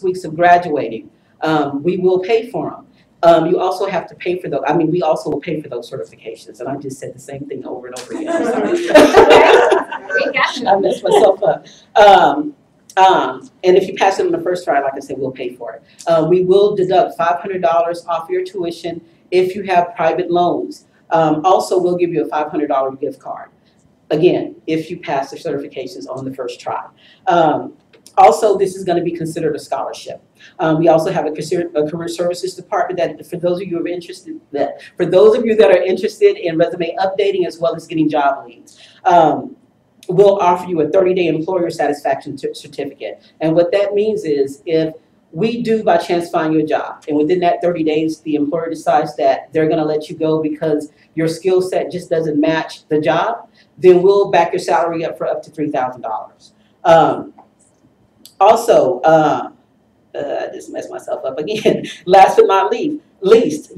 weeks of graduating, we will pay for them. You also have to pay for those. I mean, we also will pay for those certifications. And I just said the same thing over and over again. I'm sorry. I messed myself up. And if you pass it on the first try, like I said, we'll pay for it. We will deduct $500 off your tuition if you have private loans. Also, we'll give you a $500 gift card. Again, if you pass the certifications on the first try. Also, this is going to be considered a scholarship. We also have a career services department that, for those of you who are interested, that are interested in resume updating as well as getting job leads, we'll offer you a 30-day employer satisfaction certificate. And what that means is, if we do by chance find you a job, and within that 30 days the employer decides that they're going to let you go because your skill set just doesn't match the job, then we'll back your salary up for up to $3,000. Also, I just messed myself up again. Last but not least,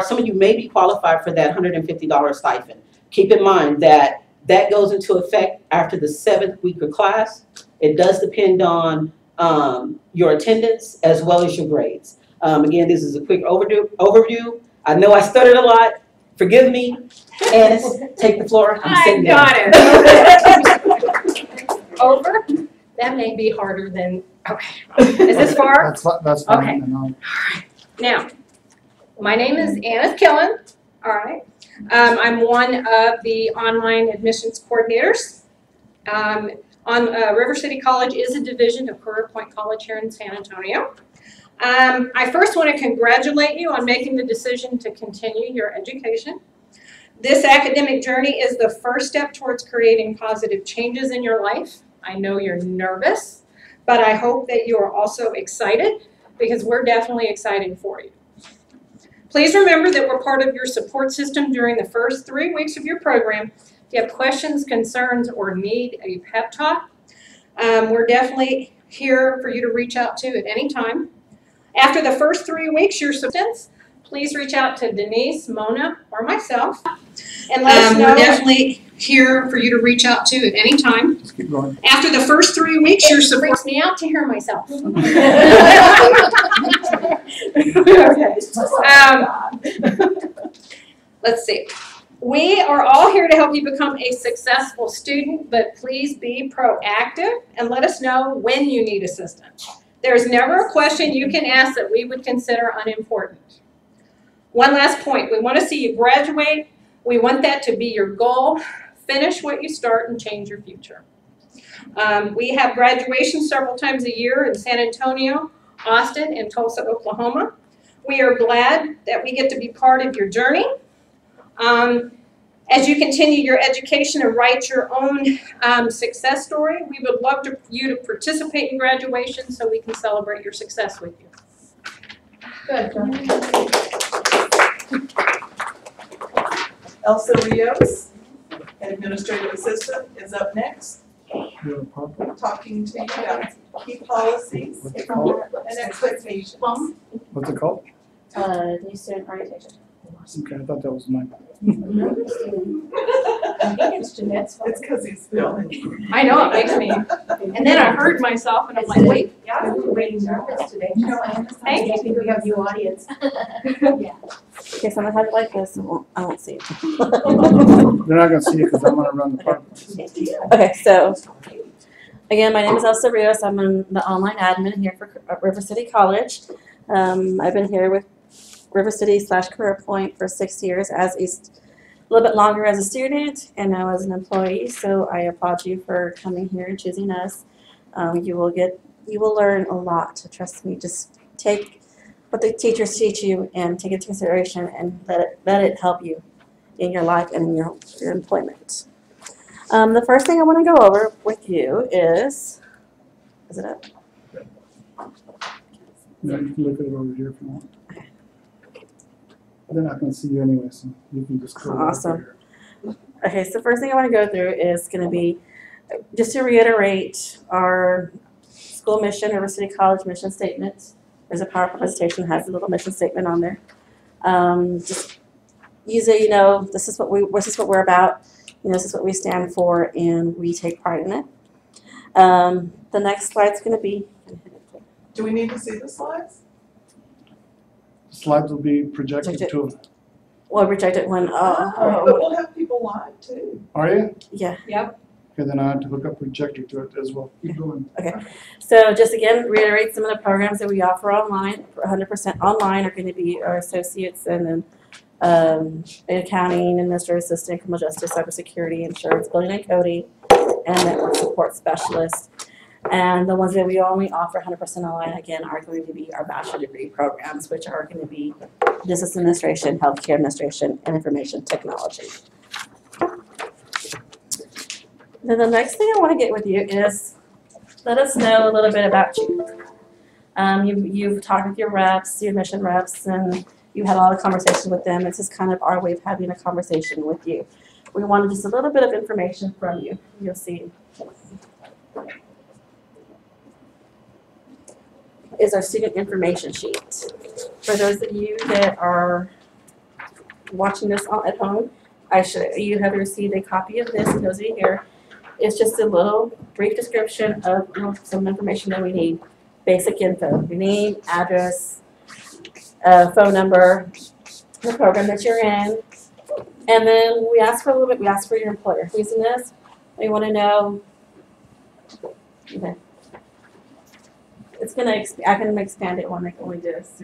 some of you may be qualified for that $150 stipend. Keep in mind that that goes into effect after the 7th week of class. It does depend on your attendance as well as your grades. Again, this is a quick overview. I know I stuttered a lot. Forgive me. Annis, take the floor. I got it. Over? That may be harder than, okay. Is this far? That's fine. Okay. All right. Now, my name is Annis Killen. All right. I'm one of the online admissions coordinators. River City College is a division of Career Point College here in San Antonio. I first want to congratulate you on making the decision to continue your education. This academic journey is the first step towards creating positive changes in your life. I know you're nervous, but I hope that you are also excited, because we're definitely excited for you. Please remember that we're part of your support system during the first 3 weeks of your program. If you have questions, concerns, or need a pep talk, we're definitely here for you to reach out to at any time. After the first 3 weeks, your substance, please reach out to Denise, Mona, or myself, and let us know. We're definitely here for you to reach out to at any time. Let's keep going. After the first 3 weeks, your support freaks me out to hear myself. Okay. Let's see. We are all here to help you become a successful student, but please be proactive and let us know when you need assistance. There's never a question you can ask that we would consider unimportant. One last point. We want to see you graduate. We want that to be your goal. Finish what you start and change your future. We have graduation several times a year in San Antonio, Austin, and Tulsa, Oklahoma. We are glad that we get to be part of your journey. As you continue your education and write your own success story, we would love you to participate in graduation so we can celebrate your success with you. Good. Elsa Rios, Administrative Assistant, is up next, talking to you about key policies and expectations. What's it called? New student orientation. Okay, I thought that was mine. I think it's Jeanette's fault. It's because he's filming. I know, it makes me. And then I heard myself and I'm like, wait. Yeah, we're really nervous today. You know, Thank you. We have new audience. Yeah. Okay, so I'm gonna have it like this, and I won't see it. They're not gonna see it because I'm gonna run the park. Okay, so again, my name is Elsa Rios. I'm the online admin here for River City College. I've been here with River City / Career Point for 6 years, a little bit longer as a student and now as an employee. So I applaud you for coming here and choosing us. You will learn a lot. Trust me. Just take what the teachers teach you and take it into consideration and let it help you in your life and in your employment. The first thing I want to go over with you is it up? Yeah, you can look at it over here if you want. They're not going to see you anyway, so you can just go Awesome. Okay, so the first thing I want to go through is going to be just to reiterate our school mission, River City College mission statement. There's a PowerPoint presentation that has a little mission statement on there. Just use it, this is what we're about. This is what we stand for, and we take pride in it. The next slide is going to be Do we need to see the slides? Slides will be projected to, Well, rejected when, But we'll have people live too. are you? yeah. Okay, then I have to hook up projector to it as well. Keep going. So just again, reiterate some of the programs that we offer online, 100% online are going to be our associates and then accounting, administrative assistant, criminal justice, cybersecurity, insurance, building and coding, and network support specialist. And the ones that we only offer 100% online, again, are going to be our bachelor degree programs, which are going to be business administration, healthcare administration, and information technology. Then the next thing I want to get with you is let us know a little bit about you. You've talked with your reps, your admission reps, and you had a lot of conversations with them. This is kind of our way of having a conversation with you. We wanted just a little bit of information from you. You'll see. Is our student information sheet. For those of you that are watching this at home, you have received a copy of this, and those of you here, it's just a little brief description of some information that we need. Basic info, your name, address, phone number, the program that you're in. And then we ask for a little bit, we ask for your employer. Who's in this? We want to know, okay. It's gonna, I can expand it when we do this.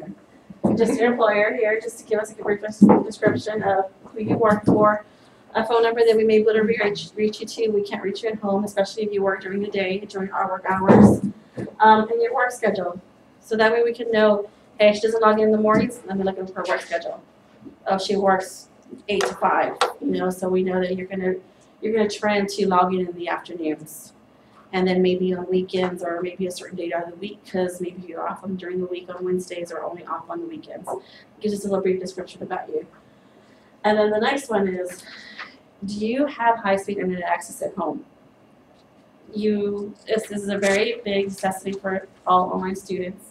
Just your employer here, just to give us a brief description of who you work for, a phone number that we may be able to reach you to. We can't reach you at home, especially if you work during the day, during our work hours, and your work schedule. So that way we can know, hey, she doesn't log in the mornings, let me look at her work schedule. Oh, she works 8 to 5, so we know that you're gonna trend to log in the afternoons. And then maybe on weekends or maybe a certain date out of the week, because maybe you're off during the week on Wednesdays or only off on the weekends. Gives us a little brief description about you. And then the next one is, do you have high-speed internet access at home? This is a very big necessity for all online students.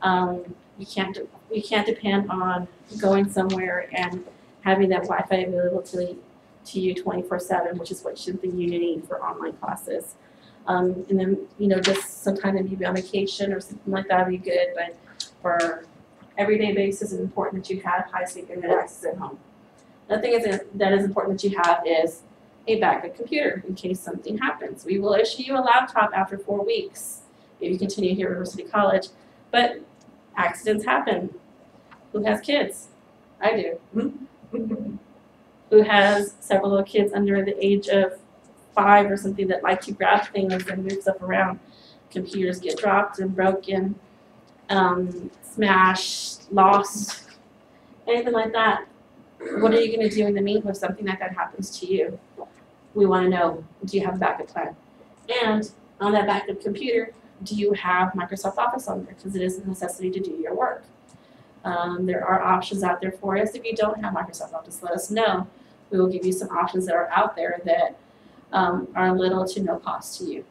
You can't depend on going somewhere and having that Wi-Fi available to you 24/7, which is something you need for online classes. And then, just sometime maybe on vacation or something like that would be good, but for everyday basis, it's important that you have high-speed internet access at home. Another thing that is important that you have is a backup computer in case something happens. We will issue you a laptop after 4 weeks if you continue here at River City College, but accidents happen. Who has kids? I do. Who has several little kids under the age of 5 or something that like to grab things and move stuff around. Computers get dropped and broken, smashed, lost, anything like that. What are you going to do in the meantime if something like that happens to you? We want to know, do you have a backup plan? And on that backup computer, do you have Microsoft Office on there? Because it is a necessity to do your work. There are options out there for us. If you don't have Microsoft Office, let us know. We will give you some options that are out there that are little to no cost to you.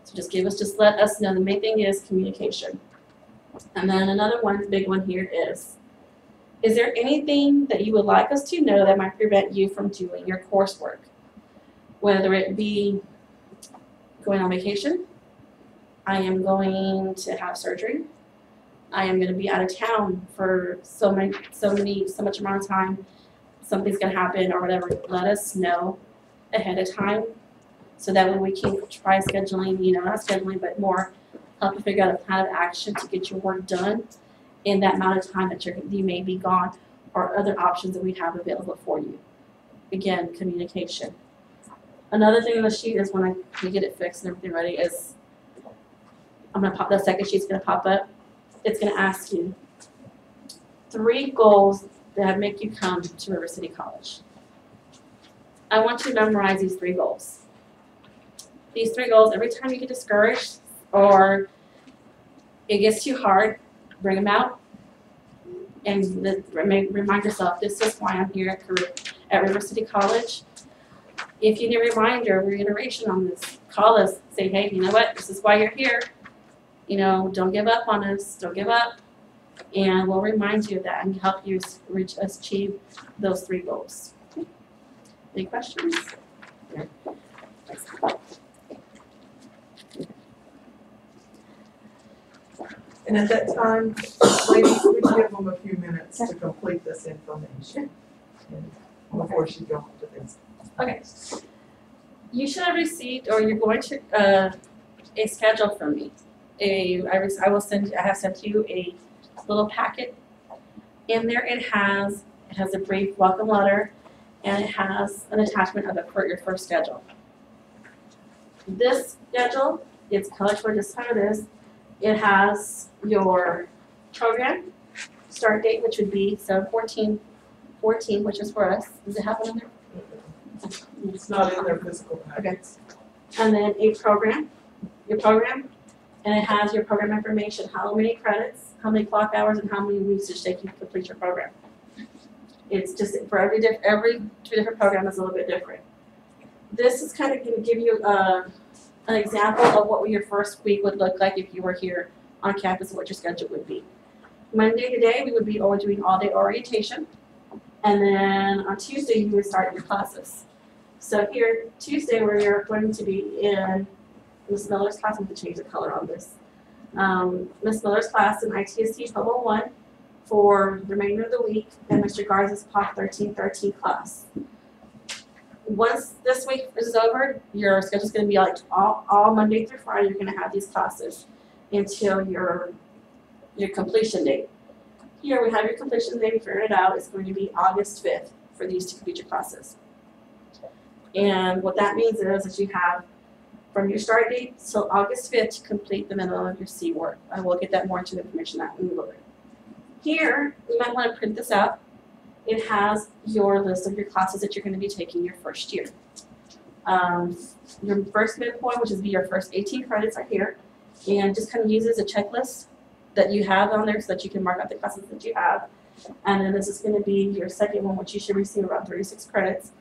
So just let us know. The main thing is communication. And then another one, big one here is there anything that you would like us to know that might prevent you from doing your coursework? Whether it be going on vacation, I am going to have surgery, I am going to be out of town for so much amount of time, something's going to happen or whatever, let us know ahead of time so that when we can try scheduling, not scheduling, but more help you figure out a plan of action to get your work done in that amount of time that you may be gone, or other options that we have available for you. Again, communication. Another thing on the sheet is when we get it fixed and everything ready is, the second sheet's going to pop up. It's going to ask you 3 goals that make you come to River City College. I want you to memorize these 3 goals. These 3 goals, every time you get discouraged or it gets too hard, bring them out and remind yourself, this is why I'm here at River City College. If you need a reminder, reiteration on this, call us, say, hey, you know what, this is why you're here. Don't give up on us, don't give up. And we'll remind you of that and help you achieve those 3 goals. Any questions? Yeah. And at that time, ladies, we give them a few minutes to complete this information and before she goes to this. Okay. You should have received, or you're going to, a schedule from me. I have sent you a little packet. In there it has a brief welcome letter, and it has an attachment of it for your first schedule. This schedule, it's colored for just how it is. It has your program start date, which would be 7/14/14, which is for us. Does it have one in there? It's not in their physical packets. And then your program, and it has your program information, how many credits, how many clock hours, and how many weeks it takes you to complete your program. It's just for every two different programs is a little bit different. This is kind of going to give you an example of what your first week would look like if you were here on campus and what your schedule would be. Monday to day, we would be doing all-day orientation. And then on Tuesday, you would start your classes. So here, Tuesday, where you're going to be in Ms. Miller's class, I'm going to change the color on this. Ms. Miller's class in ITSC Level 1 for the remainder of the week, and Mr. Garza's POP 1313 class. Once this week is over, your schedule's going to be like all Monday through Friday, you're going to have these classes until your completion date. Here we have your completion date, we figured it out, it's going to be August 5th for these to complete your classes. And what that means is that you have from your start date till August 5th to complete the minimum of your C work. I will get that more into the information that in a little bit. Here, you might want to print this out. It has your list of your classes that you're going to be taking your first year. Your first midpoint, which is your first 18 credits, are here, and just kind of uses a checklist that you have on there so that you can mark out the classes that you have. And then this is going to be your second one, which you should receive around 36 credits.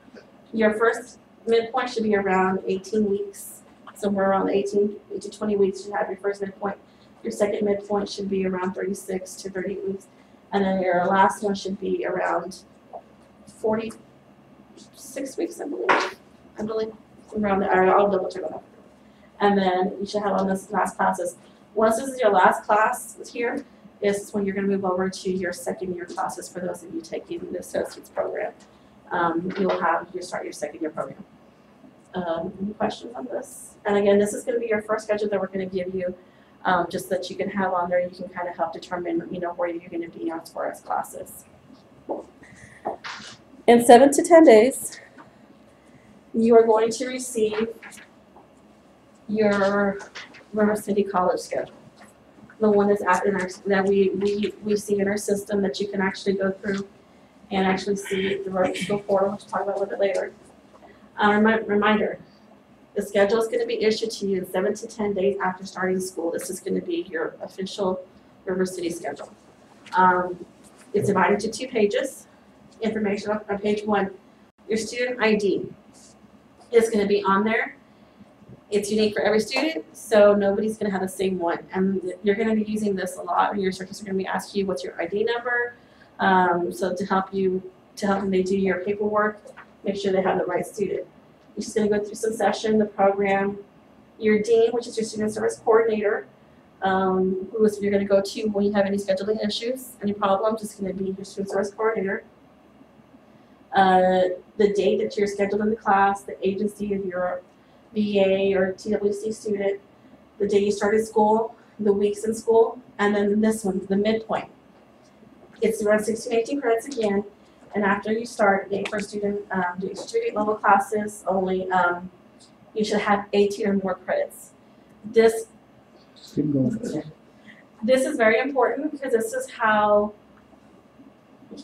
Your first midpoint should be around 18 weeks, somewhere around 18 to 20 weeks you have your first midpoint. Your second midpoint should be around 36 to 38 weeks. And then your last one should be around 46 weeks, I believe, around there. I'll double check on that. And then you should have on this last classes. Once this is your last class here, is when you're going to move over to your second year classes for those of you taking the associate's program. You'll start your second year program. Any questions on this? And again, this is going to be your first schedule that we're going to give you, just that you can have on there. You can kind of help determine, where you're going to be as far as classes. In 7 to 10 days, you are going to receive your River City College schedule. The one that's that we see in our system that you can actually go through and actually see the River School portal, which we'll talk about a little bit later. Reminder, the schedule is going to be issued to you in 7 to 10 days after starting school. This is going to be your official River City schedule. It's divided into 2 pages. Information on page 1, your student ID is going to be on there. It's unique for every student, so nobody's going to have the same one. And you're going to be using this a lot, and your searchers are going to be asking you what's your ID number. So to help them they do your paperwork, make sure they have the right student. You're just going to go through some session, the program, your dean, which is your student service coordinator, who is you're going to go to when you have any scheduling issues, any problems, is going to be your student service coordinator. The date that you're scheduled in the class, the agency of your VA or TWC student, the day you started school, the weeks in school, and then this one, the midpoint. It's around 16, 18 credits again, and after you start for student doing certificate level classes only, you should have 18 or more credits. This is very important because this is how,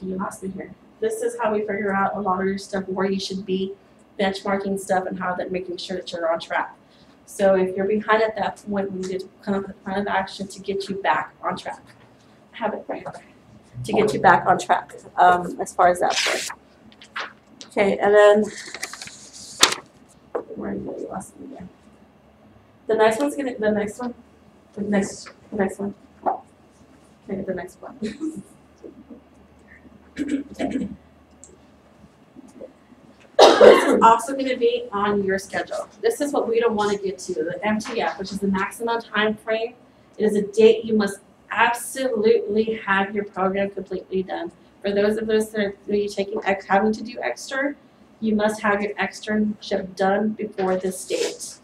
you lost me here. This is how we figure out a lot of your stuff, where you should be benchmarking stuff and how that making sure that you're on track. So if you're behind at that point, we need to come up with a plan of action to get you back on track. I have it right here. To get you back on track as far as that goes. Okay, and then where did you lost me again? The next one. Okay, the next one. This is also going to be on your schedule. This is what we don't want to get to, the MTF, which is the maximum time frame. It is a date you must absolutely have your program completely done. For those of us that are having to do extra, you must have your externship done before this date.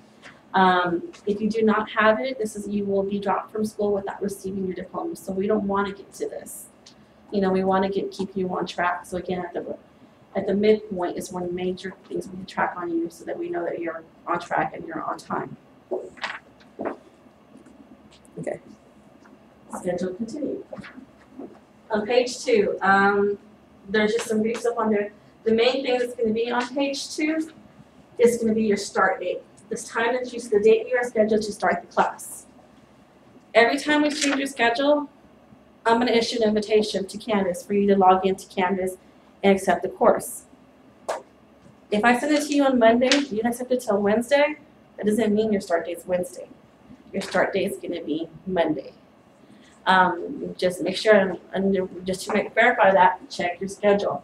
If you do not have it, you will be dropped from school without receiving your diploma. So we don't want to get to this. We want to keep you on track. So again, at the midpoint is when major things we track on you, so that we know that you're on track and you're on time. Okay. Schedule continue. On page 2, there's just some briefs up on there. The main thing that's going to be on page 2 is going to be your start date. The date you are scheduled to start the class. Every time we change your schedule, I'm going to issue an invitation to Canvas for you to log into Canvas and accept the course. If I send it to you on Monday, you don't accept it till Wednesday, that doesn't mean your start date's Wednesday. Your start date is going to be Monday. Just make sure, and just to verify that, check your schedule.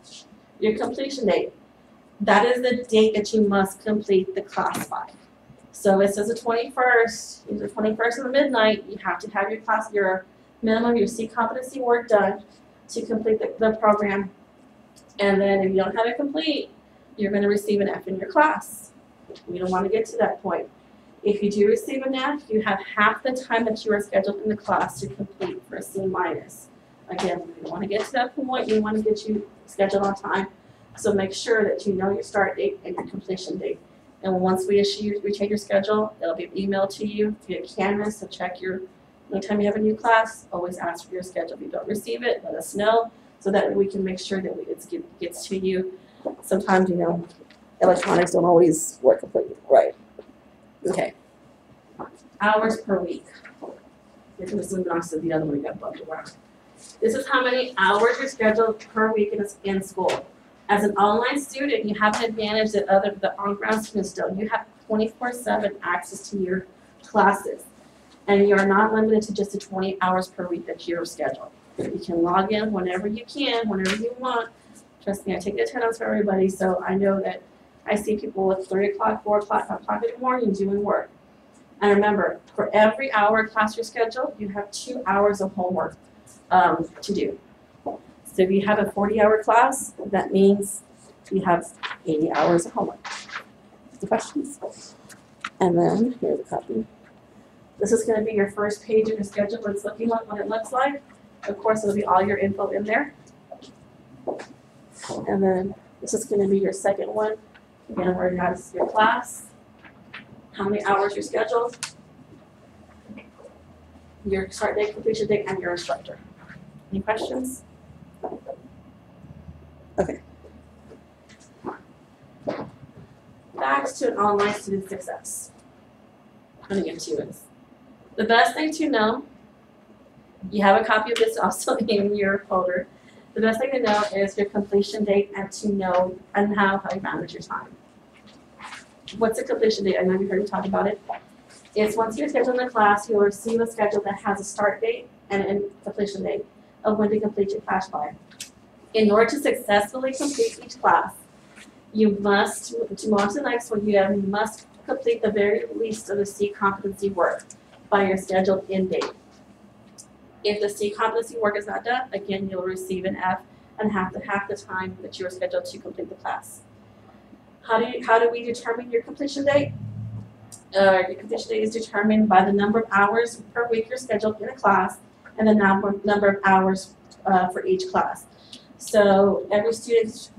Your completion date. That is the date that you must complete the class by. So it says the 21st, the 21st of midnight, you have to have your minimum, your C competency work done to complete the program. And then if you don't have it complete, you're going to receive an F in your class. We don't want to get to that point. If you do receive an F, you have half the time that you are scheduled in the class to complete for a C minus. Again, we don't want to get to that point. We want to get you scheduled on time. So make sure that you know your start date and your completion date. And once we change your schedule, it'll be emailed to you via Canvas. So check anytime you have a new class, always ask for your schedule. If you don't receive it, let us know so that we can make sure that it gets to you. Sometimes, electronics don't always work completely right. Okay. Hours per week. This is the other one we got bumped around. This is how many hours you're scheduled per week in school. As an online student, you have an advantage that the on-ground students don't. You have 24/7 access to your classes. And you are not limited to just the 20 hours per week that you're scheduled. You can log in whenever you can, whenever you want. Trust me, I take the attendance for everybody, so I know that I see people at 3 o'clock, 4 o'clock, 5 o'clock in the morning doing work. And remember, for every hour class you're scheduled, you have 2 hours of homework to do. So if you have a 40-hour class, that means you have 80 hours of homework. Any questions? And then, here's a copy. This is going to be your first page of your schedule, what it's looking like, what it looks like. Of course, it'll be all your info in there. And then this is going to be your second one. Again, where you have your class, how many hours you're scheduled, your start date, completion date, and your instructor. Any questions? Okay. Back to an online student success. I'm going to get to it. The best thing to know, you have a copy of this also in your folder. The best thing to know is your completion date and how you manage your time. What's a completion date? I know you heard me talk about it. It's once you're scheduled in the class, you'll receive a schedule that has a start date and a completion date of when to complete your class by. In order to successfully complete each class, you must, to move on to the next one, you must complete the very least of the C competency work by your scheduled end date. If the C competency work is not done, again, you'll receive an F and half the time that you are scheduled to complete the class. How do we determine your completion date? Your completion date is determined by the number of hours per week you're scheduled in a class and the number of hours for each class. So every student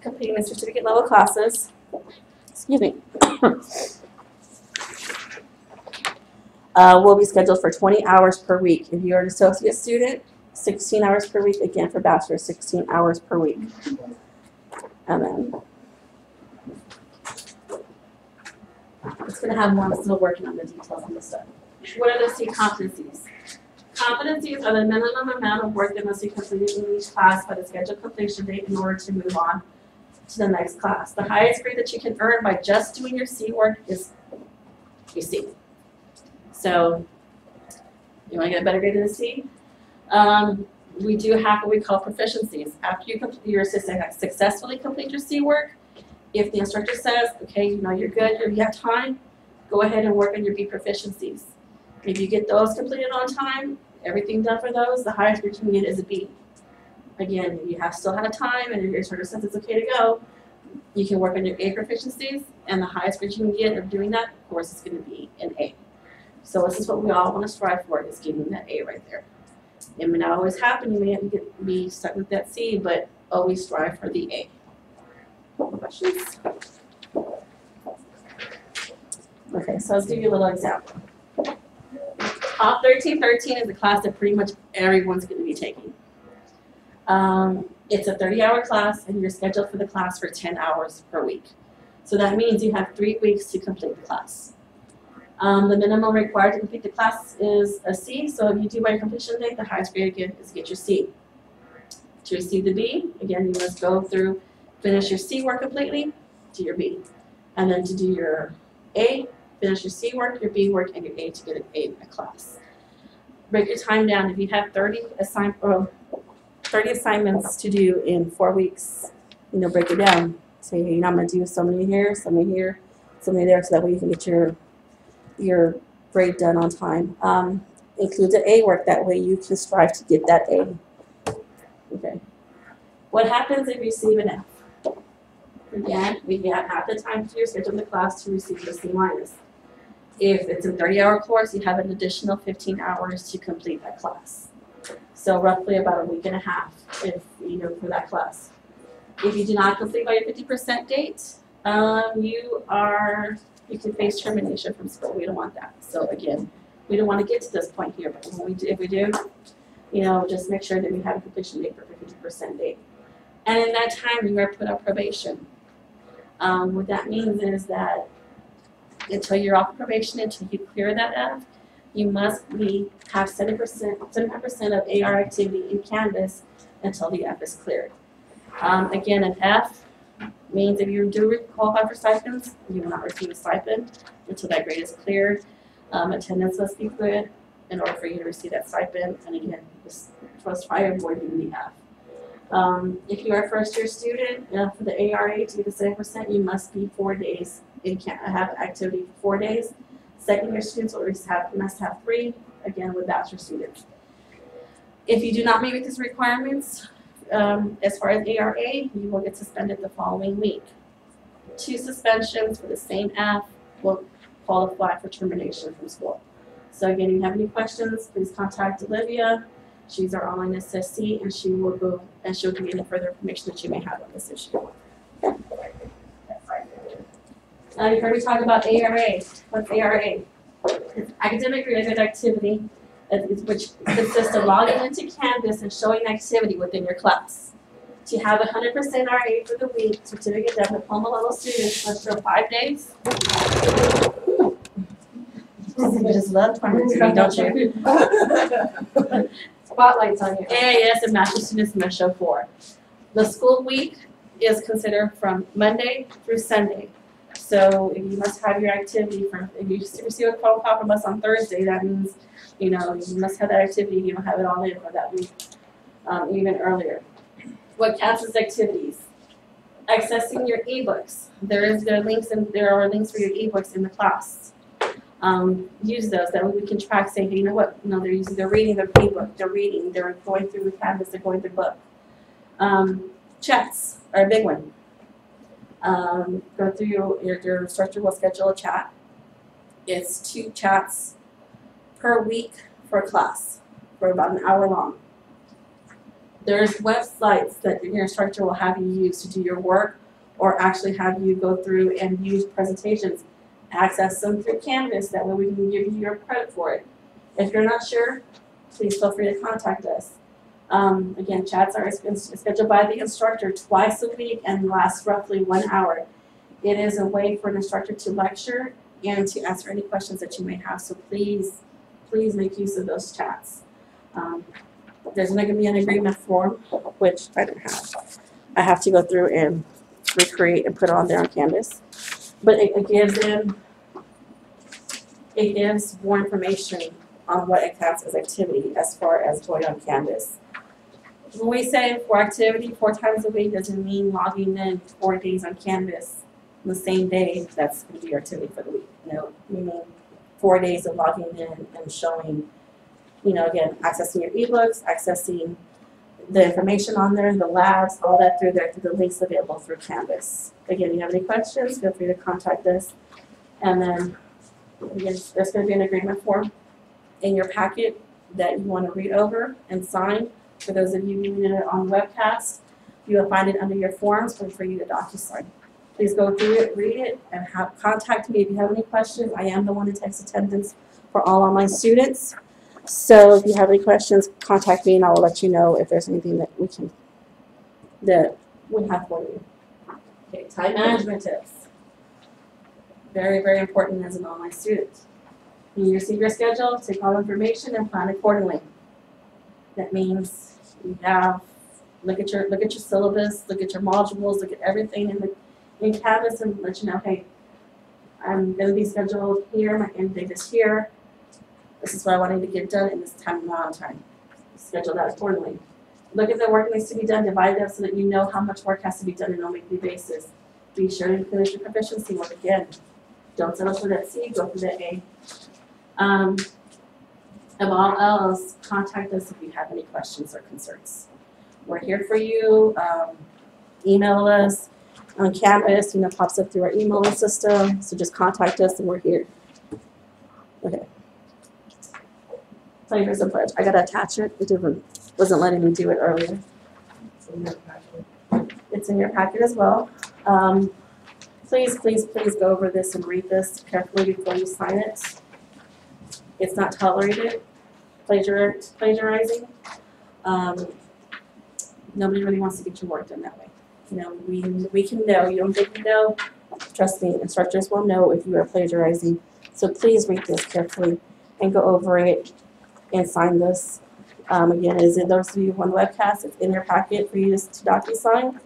completing the certificate level classes, excuse me, will be scheduled for 20 hours per week. If you're an associate student, 16 hours per week. Again, for bachelor, 16 hours per week. And then it's going to have more. I'm still working on the details on this stuff. What are the C competencies? Competencies are the minimum amount of work that must be completed in each class by the scheduled completion date in order to move on to the next class. The highest grade that you can earn by just doing your C work is your C. So, you want to get a better grade than a C? We do have what we call proficiencies. After you successfully complete your C work, if the instructor says, okay, you're good, you have time, go ahead and work on your B proficiencies. If you get those completed on time, everything done for those, the highest grade you can get is a B. Again, if you still have time and your instructor says it's okay to go, you can work on your A proficiencies, and the highest grade you can get of doing that, of course, is going to be an A. So this is what we all want to strive for, is getting that A right there. It may not always happen, you may be stuck with that C, but always strive for the A. Questions? Okay, so let's give you a little example. Top 1313 is a class that pretty much everyone's going to be taking. It's a 30-hour class, and you're scheduled for the class for 10 hours per week. So that means you have 3 weeks to complete the class. The minimum required to complete the class is a C, so if you do by completion date, the highest grade again is get your C. To receive the B, again, you must go through, finish your C work completely, do your B. And then to do your A, finish your C work, your B work, and your A to get an A in a class. Break your time down. If you have 30 assignments to do in 4 weeks, break it down. Say, hey, I'm going to do so many here, so many here, so many there, so that way you can get your grade done on time. Include the A work, that way you can strive to get that A. Okay. What happens if you receive an F? Again, we have half the time to your schedule in the class to receive your C minus. If it's a 30-hour course, you have an additional 15 hours to complete that class. So roughly about a week and a half, if for that class. If you do not complete by your 50% date, you can face termination from school. We don't want that. So again, we don't want to get to this point here, but if we do, just make sure that we have a completion date for 50% date. And in that time, you are put on probation. What that means is that until you're off probation, until you clear that F, you must have 75% of AR activity in Canvas until the F is cleared. Again, an F means if you do qualify for stipends, you will not receive a stipend until that grade is cleared. Attendance must be good in order for you to receive that stipend. And again, just try to avoid the F. If you are a first-year student, for the ARA to get the 7%, you must be 4 days have activity for 4 days. Second-year students must have 3, again with bachelor students. If you do not meet with these requirements, as far as ARA, you will get suspended the following week. 2 suspensions for the same F will qualify for termination from school. So again, if you have any questions, please contact Olivia. She's our online SSC, and she'll give you any further information that you may have on this issue. You've heard me talk about ARA. What's ARA? It's academic related activity, which consists of logging into Canvas and showing activity within your class. To have 100% RA for the week, certificate of diploma level students must show 5 days. You just love performance, don't you? Spotlight's on you. AAS and master students must show 4. The school week is considered from Monday through Sunday. So if you must have your activity if you receive a phone call from us on Thursday, that means, you must have that activity. You don't have it all in for that week, even earlier. What counts as activities? Accessing your ebooks. There are links for your ebooks in the class. Use those. That way we can track, say, hey, you know what? They're reading their ebook. They're going through the Canvas. They're going through the book. Chats are a big one. Go through your instructor will schedule a chat. It's 2 chats per week for a class for about an hour long. There's websites that your instructor will have you use to do your work, or actually have you go through and use presentations. Access them through Canvas, that way we can give you your credit for it. If you're not sure, please feel free to contact us. Again, chats are scheduled by the instructor twice a week and last roughly 1 hour. It is a way for an instructor to lecture and to answer any questions that you may have, so please make use of those chats. There's going to be an agreement form, which I don't have. I have to go through and recreate and put it on there on Canvas. But it gives more information on what it counts as activity as far as going on Canvas. When we say for activity 4 times a week, doesn't mean logging in 4 days on Canvas on the same day. That's going to be your activity for the week. No, we mean 4 days of logging in and showing You know, again, accessing your ebooks, accessing the information on there, the labs, all that through there, through the links available through Canvas. Again, you have any questions, feel free to contact us. And then, again, there's going to be an agreement form in your packet that you want to read over and sign. For those of you viewing it on webcast, you will find it under your forms for you to DocuSign. Please go through it, read it, and contact me if you have any questions. I am the one who takes attendance for all online students. So if you have any questions, contact me and I will let you know if there's anything that we have for you. Okay, time management tips. Very, very important as an online student. When you receive your schedule, take all information and plan accordingly. That means you look at your syllabus, look at your modules, look at everything in Canvas and let you know, hey, I'm going to be scheduled here, my end date is here. This is what I wanted to get done in this amount of time. Schedule that accordingly. Look at the work that needs to be done, divide it up so that you know how much work has to be done on a weekly basis. Be sure to finish your proficiency work again. Don't settle for that C, go for that A. Above all else, contact us if you have any questions or concerns. We're here for you. Email us on Canvas, pops up through our emailing system. So just contact us and we're here. Okay. Here's a pledge. I gotta attach it. It wasn't letting me do it earlier. It's in your packet as well. Please go over this and read this carefully before you sign it. It's not tolerated. Plagiarizing. Nobody really wants to get your work done that way. We can know. You don't think you know? Trust me, instructors will know if you are plagiarizing. So please read this carefully and go over it and sign this. Again, is it those of you on the webcast, it's in your packet for you to DocuSign.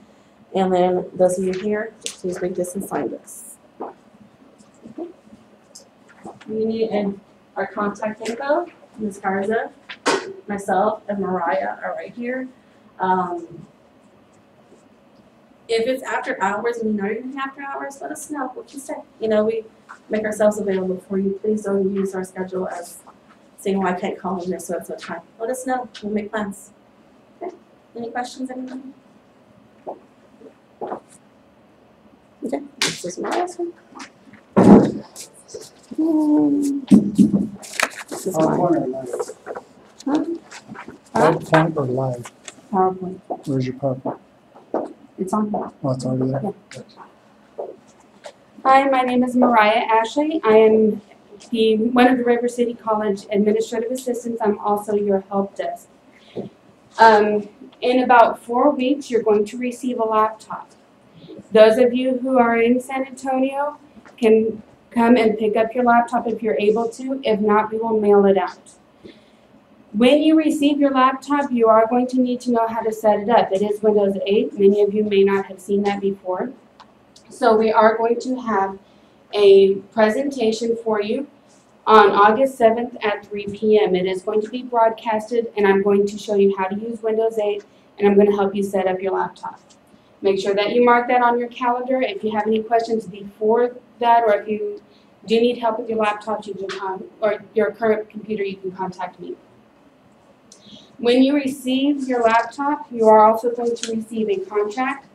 And then those of you here, please read this and sign this. Okay. You need our contact info. Ms. Garza, myself, and Mariah are right here. If it's after hours and you know you're going to be after hours, let us know. What you say. We make ourselves available for you. Please don't use our schedule as saying, well, I can't call them there, so it's no time. Let us know. We'll make plans. Okay. Any questions, anyone? Okay. This is my last one. This is mine. PowerPoint or live? Huh? PowerPoint or live? PowerPoint. Where's your PowerPoint? It's on here. Oh, it's already there? Hi, my name is Mariah Ashley. I am one of the River City College administrative assistants. I'm also your help desk. In about 4 weeks, you're going to receive a laptop. Those of you who are in San Antonio can come and pick up your laptop if you're able to. If not, we will mail it out. When you receive your laptop, you are going to need to know how to set it up. It is Windows 8. Many of you may not have seen that before. So we are going to have a presentation for you on August 7th at 3 p.m. It is going to be broadcasted, and I'm going to show you how to use Windows 8, and I'm going to help you set up your laptop. Make sure that you mark that on your calendar. If you have any questions before that, or if you do need help with your laptop, you can or your current computer, you can contact me. When you receive your laptop, you are also going to receive a contract.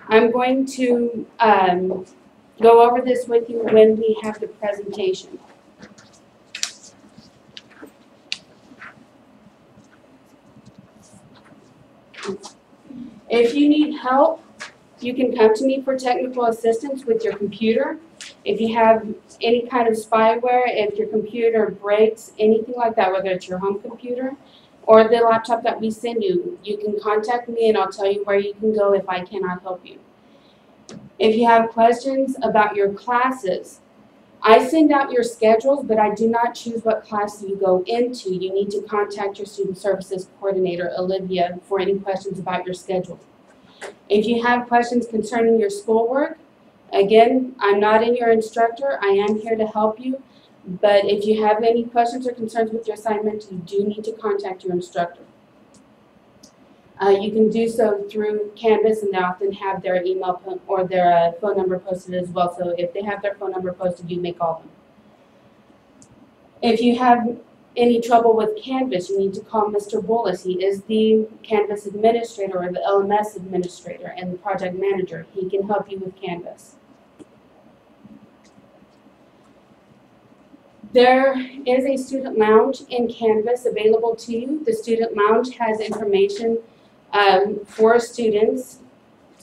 I'm going to go over this with you when we have the presentation. If you need help, you can come to me for technical assistance with your computer. If you have any kind of spyware, if your computer breaks, anything like that, whether it's your home computer or the laptop that we send you, you can contact me and I'll tell you where you can go if I cannot help you. If you have questions about your classes, I send out your schedules, but I do not choose what class you go into. You need to contact your student services coordinator, Olivia, for any questions about your schedule. If you have questions concerning your schoolwork, again, I'm not your instructor. I am here to help you. But if you have any questions or concerns with your assignment, you do need to contact your instructor. You can do so through Canvas, and they often have their email or their phone number posted as well. So if they have their phone number posted, you may call them. If you have any trouble with Canvas, you need to call Mr. Bullis. He is the Canvas administrator or the LMS administrator and the project manager. He can help you with Canvas. There is a student lounge in Canvas available to you. The student lounge has information for students.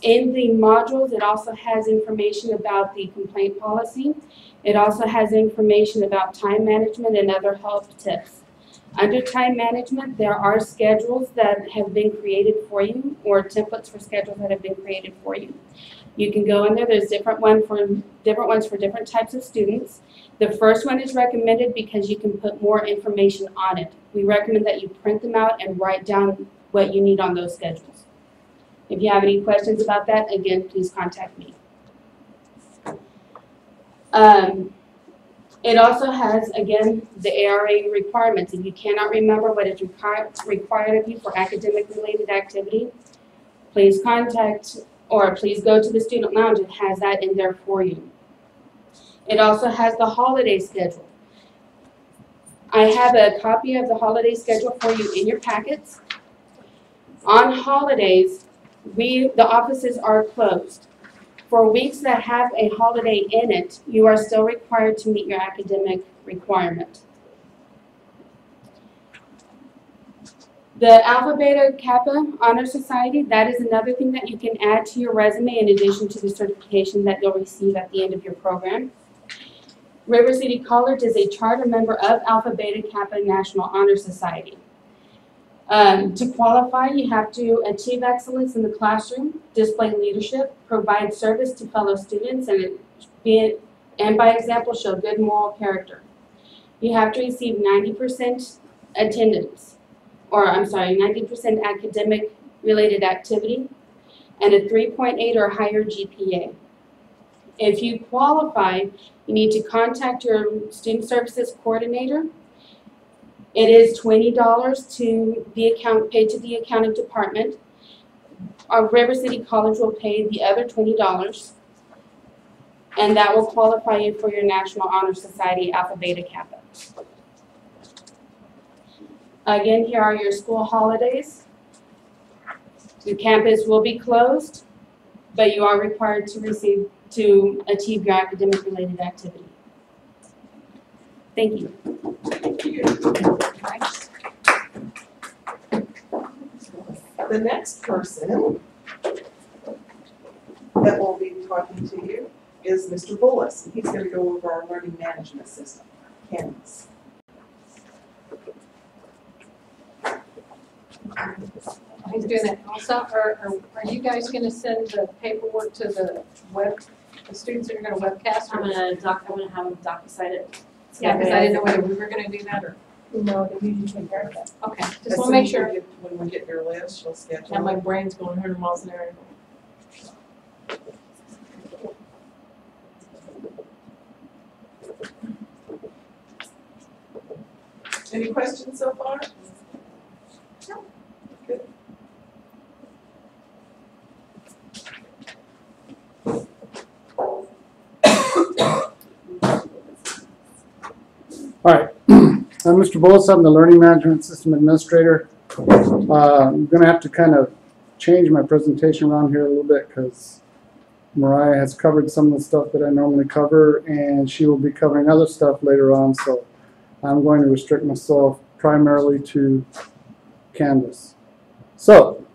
In the modules, it also has information about the complaint policy. It also has information about time management and other help tips. Under time management, there are schedules that have been created for you, or templates for schedules that have been created for you. You can go in there. There's different ones for different types of students. The first one is recommended because you can put more information on it. We recommend that you print them out and write down what you need on those schedules. If you have any questions about that, again, please contact me. It also has, again, the ARA requirements. If you cannot remember what is required of you for academic-related activity, please contact or please go to the student lounge. It has that in there for you. It also has the holiday schedule. I have a copy of the holiday schedule for you in your packets. On holidays, the offices are closed. For weeks that have a holiday in it, you are still required to meet your academic requirement. The Alpha Beta Kappa Honor Society, that is another thing that you can add to your resume in addition to the certification that you'll receive at the end of your program. River City College is a charter member of Alpha Beta Kappa National Honor Society. To qualify, you have to achieve excellence in the classroom, display leadership, provide service to fellow students, and by example, show good moral character. You have to receive 90% attendance, or I'm sorry, 90% academic related activity, and a 3.8 or higher GPA. If you qualify, you need to contact your student services coordinator. It is $20 to the paid to the accounting department. Our River City College will pay the other $20, and that will qualify you for your National Honor Society Alpha Beta Kappa. Again, here are your school holidays. The campus will be closed, but you are required to achieve your academic related activity. Thank you. Thank you. The next person that will be talking to you is Mr. Bullis, and he's going to go over our learning management system, Canvas. He's doing it also, or are you guys gonna send the paperwork to the students that are gonna webcast? I'm gonna have them docu-sign it. Yeah, because I didn't know whether we were gonna do that or, No, they usually take care of that. okay, As just wanna soon make as sure. When we get your list, she'll schedule. And my brain's going 100 miles an hour. Any questions so far? No. Good. All right, I'm Mr. Bullis, I'm the Learning Management System Administrator. I'm going to have to kind of change my presentation around here a little bit because Mariah has covered some of the stuff that I normally cover, and she will be covering other stuff later on, so I'm going to restrict myself primarily to Canvas. So,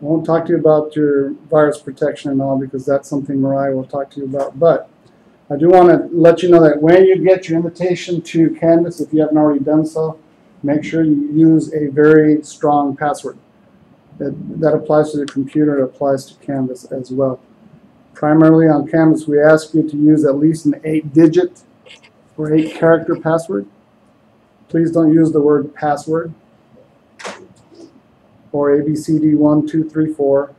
I won't talk to you about your virus protection and all because that's something Mariah will talk to you about, but I do want to let you know that when you get your invitation to Canvas, if you haven't already done so, make sure you use a very strong password. That applies to the computer, it applies to Canvas as well. Primarily on Canvas, we ask you to use at least an 8-digit or 8-character password. Please don't use the word password or ABCD1234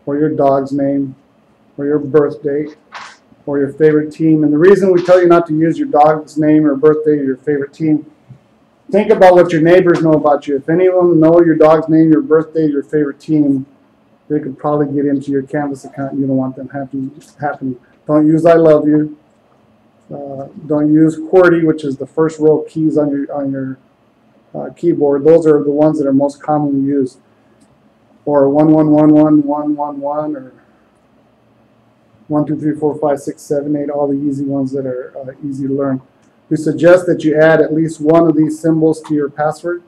or your dog's name or your birth date or your favorite team. And the reason we tell you not to use your dog's name or birthday or your favorite team, think about what your neighbors know about you. If any of them know your dog's name, your birthday, your favorite team, they could probably get into your Canvas account and you don't want them happen. Don't use I love you. Don't use QWERTY, which is the first row keys on your keyboard. Those are the ones that are most commonly used. Or 111111 or 1 2 3 4 5 6 7 8. All the easy ones that are easy to learn. We suggest that you add at least one of these symbols to your password.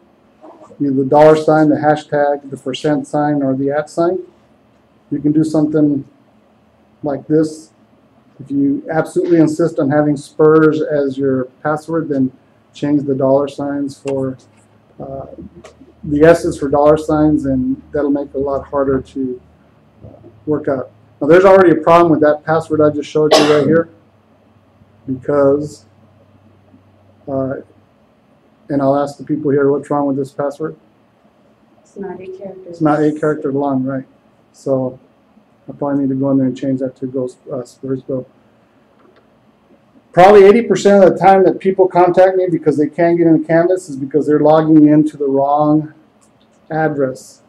Either the $, the hashtag, the %, or the @. You can do something like this. If you absolutely insist on having Spurs as your password, then change the $signs for the S's for $, and that'll make it a lot harder to work out. Now, there's already a problem with that password I just showed you right here, because, and I'll ask the people here, what's wrong with this password? It's not 8 characters. It's not 8 character long, right? So I probably need to go in there and change that to Go Spurs Go. Probably 80% of the time that people contact me because they can't get into Canvas is because they're logging into the wrong address.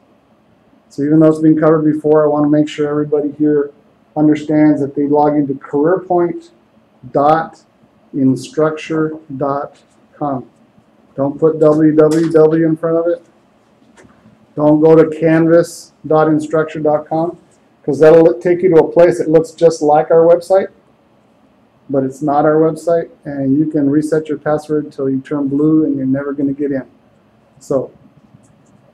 So even though it's been covered before, I want to make sure everybody here understands that they log into careerpoint.instructure.com. Don't put www in front of it. Don't go to canvas.instructure.com, because that'll take you to a place that looks just like our website, but it's not our website, and you can reset your password until you turn blue and you're never going to get in. So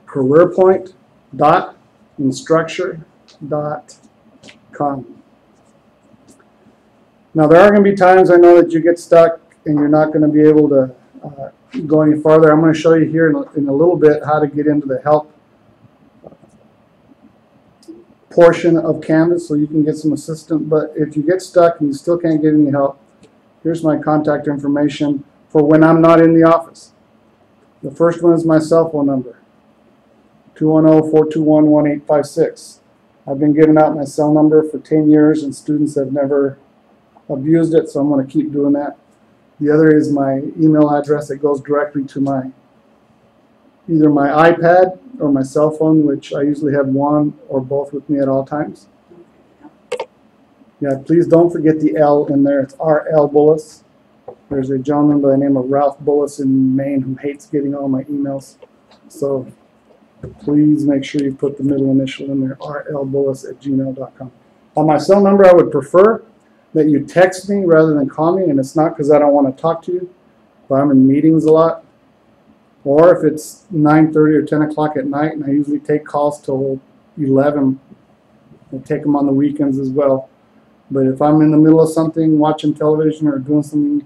careerpoint.instructure.com. Now, there are going to be times I know that you get stuck and you're not going to be able to go any farther. I'm going to show you here in a little bit how to get into the help portion of Canvas so you can get some assistance. But if you get stuck and you still can't get any help, here's my contact information for when I'm not in the office. The first one is my cell phone number, 210-421-1856. I've been giving out my cell number for 10 years and students have never abused it, so I'm going to keep doing that. The other is my email address that goes directly to either my iPad or my cell phone, which I usually have one or both with me at all times. Yeah, please don't forget the L in there. It's R.L. Bullis. There's a gentleman by the name of Ralph Bullis in Maine who hates getting all my emails. So please make sure you put the middle initial in there, rlbullis@gmail.com. On my cell number, I would prefer that you text me rather than call me, and it's not because I don't want to talk to you, but I'm in meetings a lot. Or if it's 9:30 or 10 o'clock at night, and I usually take calls till 11, I take them on the weekends as well. But if I'm in the middle of something, watching television or doing something,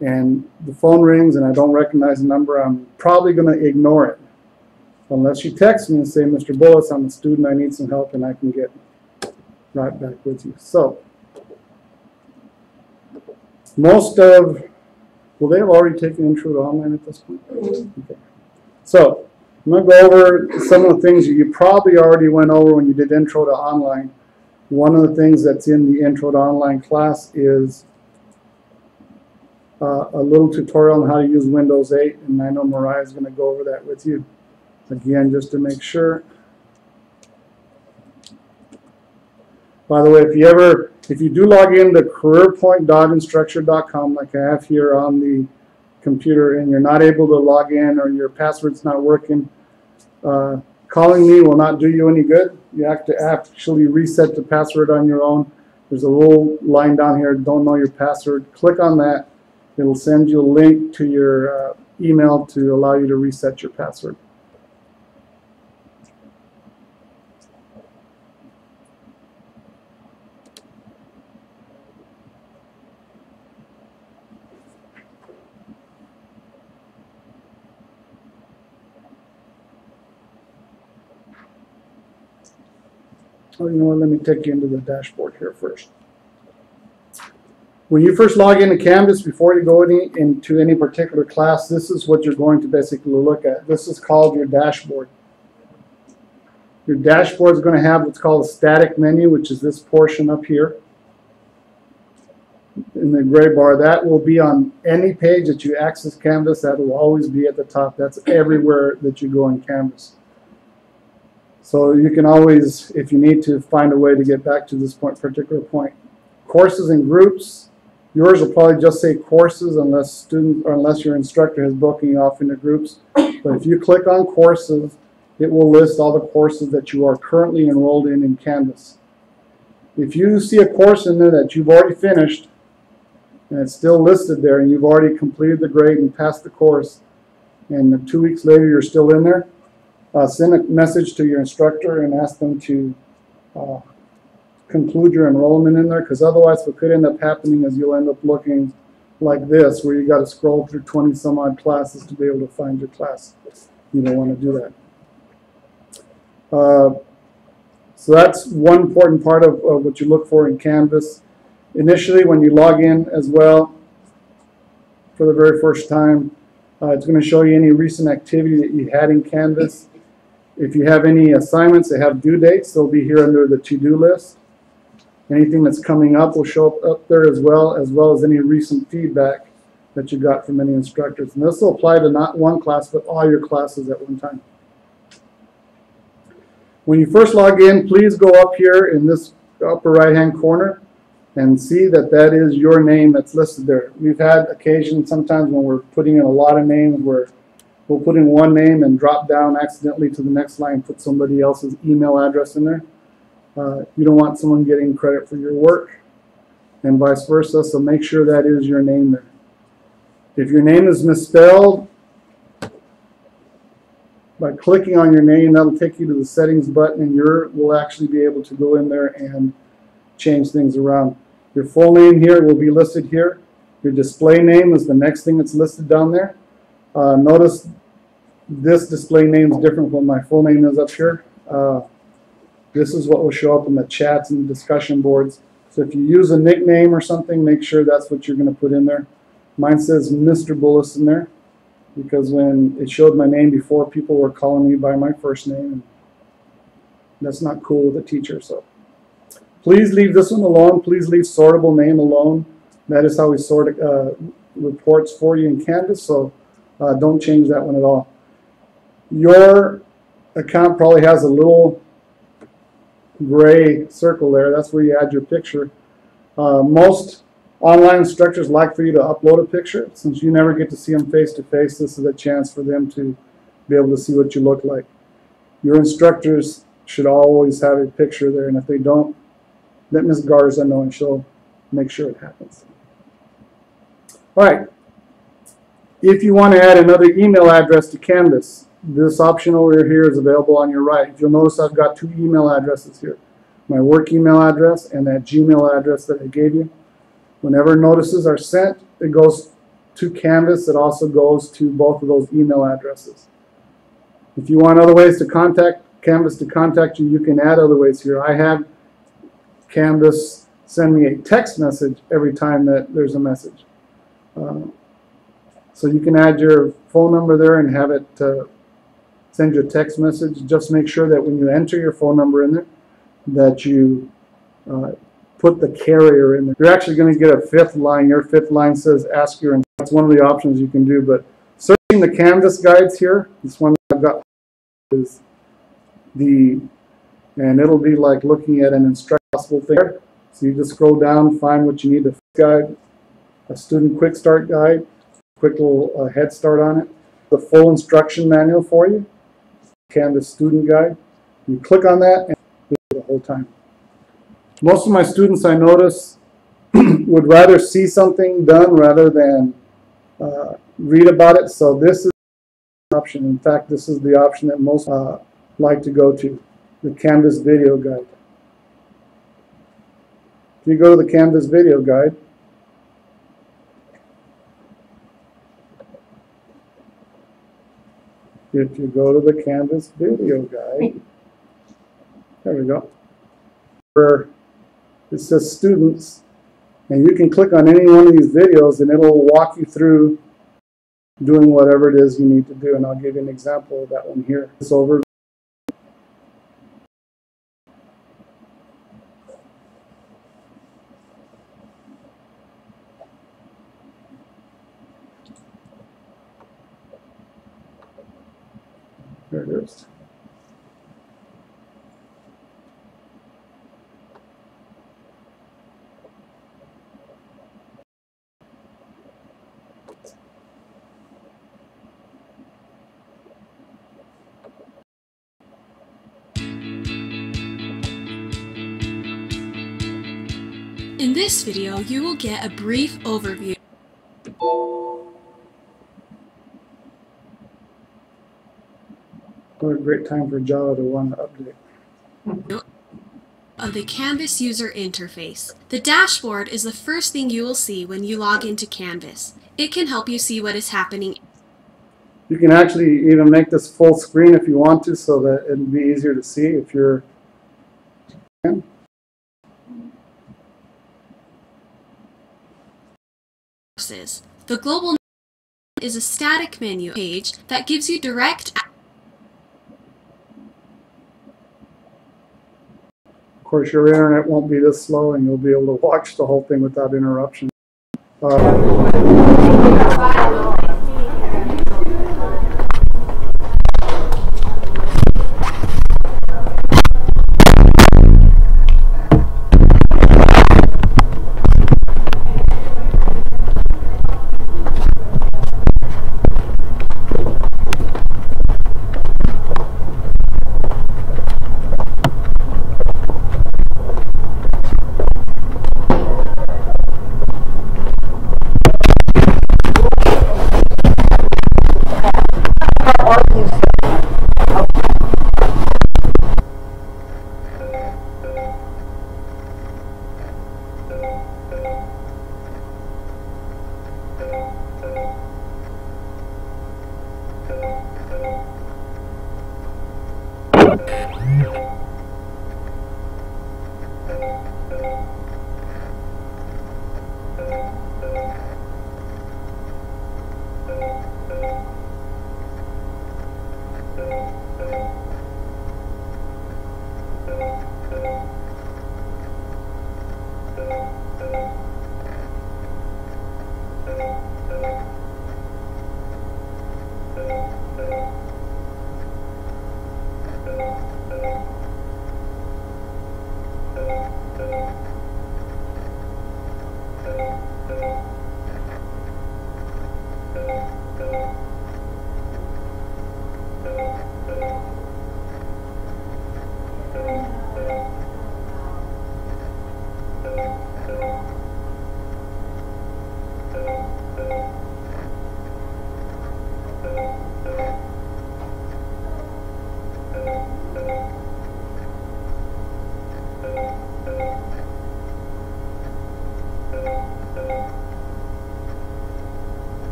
and the phone rings and I don't recognize the number, I'm probably going to ignore it. Unless you text me and say, Mr. Bullis, I'm a student, I need some help, and I can get right back with you. So, most of, will they have already taken Intro to Online at this point? Okay. So, I'm going to go over some of the things that you probably already went over when you did Intro to Online. One of the things that's in the Intro to Online class is a little tutorial on how to use Windows 8, and I know Mariah is going to go over that with you. Again, just to make sure. By the way, if you do log into careerpoint.instructure.com like I have here on the computer and you're not able to log in or your password's not working, calling me will not do you any good. You have to actually reset the password on your own. There's a little line down here, don't know your password. Click on that. It'll send you a link to your email to allow you to reset your password. Oh, you know what, let me take you into the dashboard here first. When you first log into Canvas, before you go into any particular class, this is what you're going to basically look at. This is called your dashboard. Your dashboard is going to have what's called a static menu, which is this portion up here in the gray bar. That will be on any page that you access Canvas. That will always be at the top. That's everywhere that you go in Canvas. So you can always, if you need to, find a way to get back to this particular point. Courses and groups Yours will probably just say courses unless your instructor has broken you off into groups. But if you click on courses, it will list all the courses that you are currently enrolled in Canvas. If you see a course in there that you've already finished and it's still listed there and you've already completed the grade and passed the course, and 2 weeks later you're still in there, send a message to your instructor and ask them to conclude your enrollment in there, because otherwise what could end up happening is you'll end up looking like this, where you got to scroll through 20 some odd classes to be able to find your class. You don't want to do that. So that's one important part of what you look for in Canvas. Initially, when you log in as well, for the very first time, it's going to show you any recent activity that you had in Canvas. If you have any assignments that have due dates, they'll be here under the to-do list. Anything that's coming up will show up there as well as any recent feedback that you got from any instructors. And this will apply to not one class, but all your classes at one time. When you first log in, please go up here in this upper right-hand corner and see that that is your name that's listed there. We've had occasions sometimes when we're putting in a lot of names where we'll put in one name and drop down accidentally to the next line and put somebody else's email address in there. You don't want someone getting credit for your work and vice versa, so make sure that is your name there. If your name is misspelled, by clicking on your name, that'll take you to the settings button and we'll actually be able to go in there and change things around. Your full name here will be listed here. Your display name is the next thing that's listed down there. Notice this display name is different from what my full name is up here. This is what will show up in the chats and discussion boards. So if you use a nickname or something, make sure that's what you're going to put in there. Mine says Mr. Bullis in there because when it showed my name before, people were calling me by my first name. And that's not cool with a teacher. So please leave this one alone. Please leave sortable name alone. That is how we sort reports for you in Canvas. So don't change that one at all. Your account probably has a little gray circle there. That's where you add your picture. Most online instructors like for you to upload a picture. Since you never get to see them face to face, this is a chance for them to be able to see what you look like. Your instructors should always have a picture there, and if they don't, let Ms. Garza know and she'll make sure it happens. All right. If you want to add another email address to Canvas, this option over here is available on your right. You'll notice I've got two email addresses here. My work email address and that Gmail address that I gave you. Whenever notices are sent, it goes to Canvas. It also goes to both of those email addresses. If you want other ways to contact Canvas to contact you, you can add other ways here. I have Canvas send me a text message every time that there's a message. So you can add your phone number there and have it send you a text message. Just make sure that when you enter your phone number in there, that you put the carrier in there. You're actually going to get a fifth line. Your fifth line says ask your, and that's one of the options you can do. But searching the Canvas guides here, this one I've got is and it'll be like looking at an instructional thing. So you just scroll down, find what you need, a guide, a student quick start guide, quick little head start on it, the full instruction manual for you, Canvas student guide. You click on that and the whole time. Most of my students, I notice, would rather see something done rather than read about it. So this is the option. In fact, this is the option that most like to go to, the Canvas video guide. If you go to the Canvas video guide, if you go to the Canvas video guide, there we go, where it says students, and you can click on any one of these videos and it'll walk you through doing whatever it is you need to do. And I'll give you an example of that one here. It's over. There it is. In this video, you will get a brief overview What a great time for Java to want to update. of the Canvas user interface. The dashboard is the first thing you will see when you log into Canvas. It can help you see what is happening. You can actually even make this full screen if you want to, so that it'll be easier to see if you're. The global menu is a static menu page that gives you direct access. Of course, your internet won't be this slow, and you'll be able to watch the whole thing without interruption.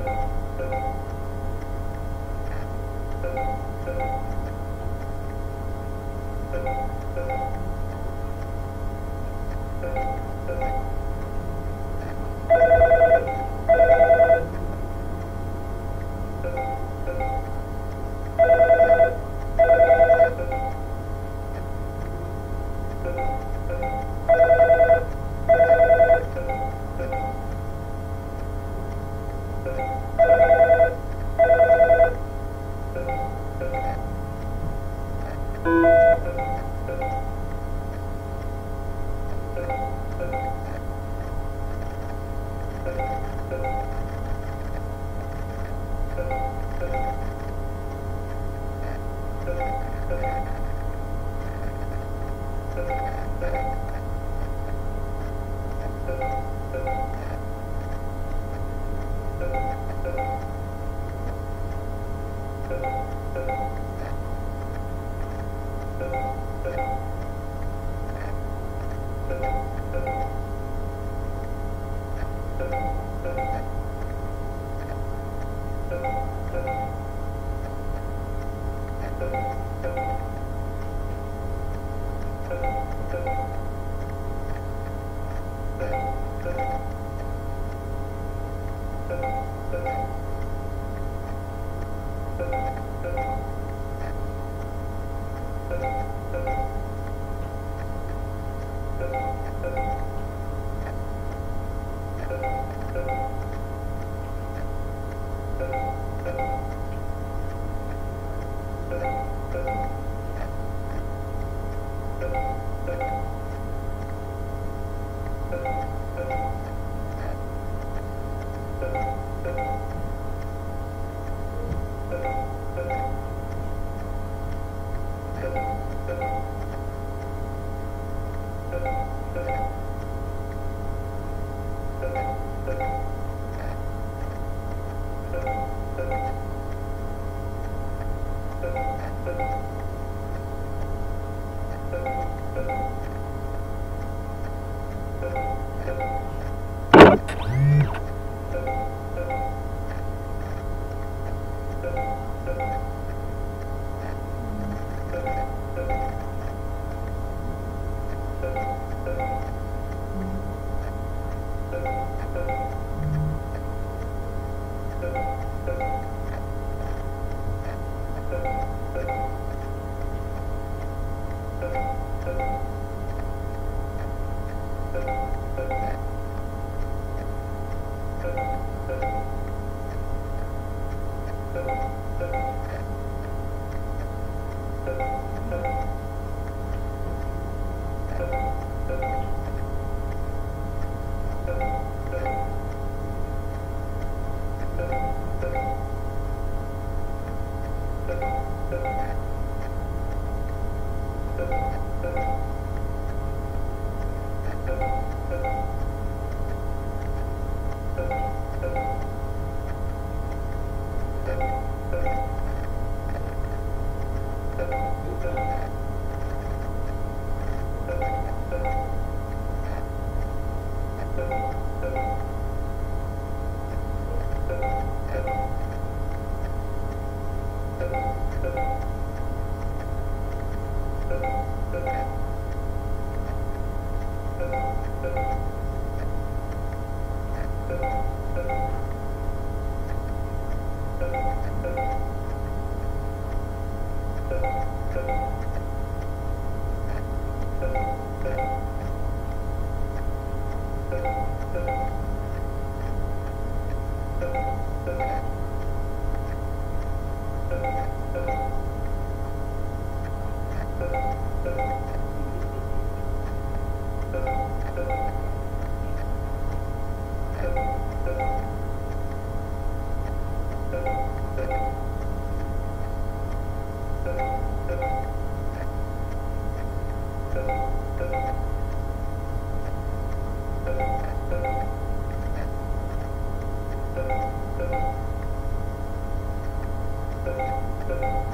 Thank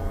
you.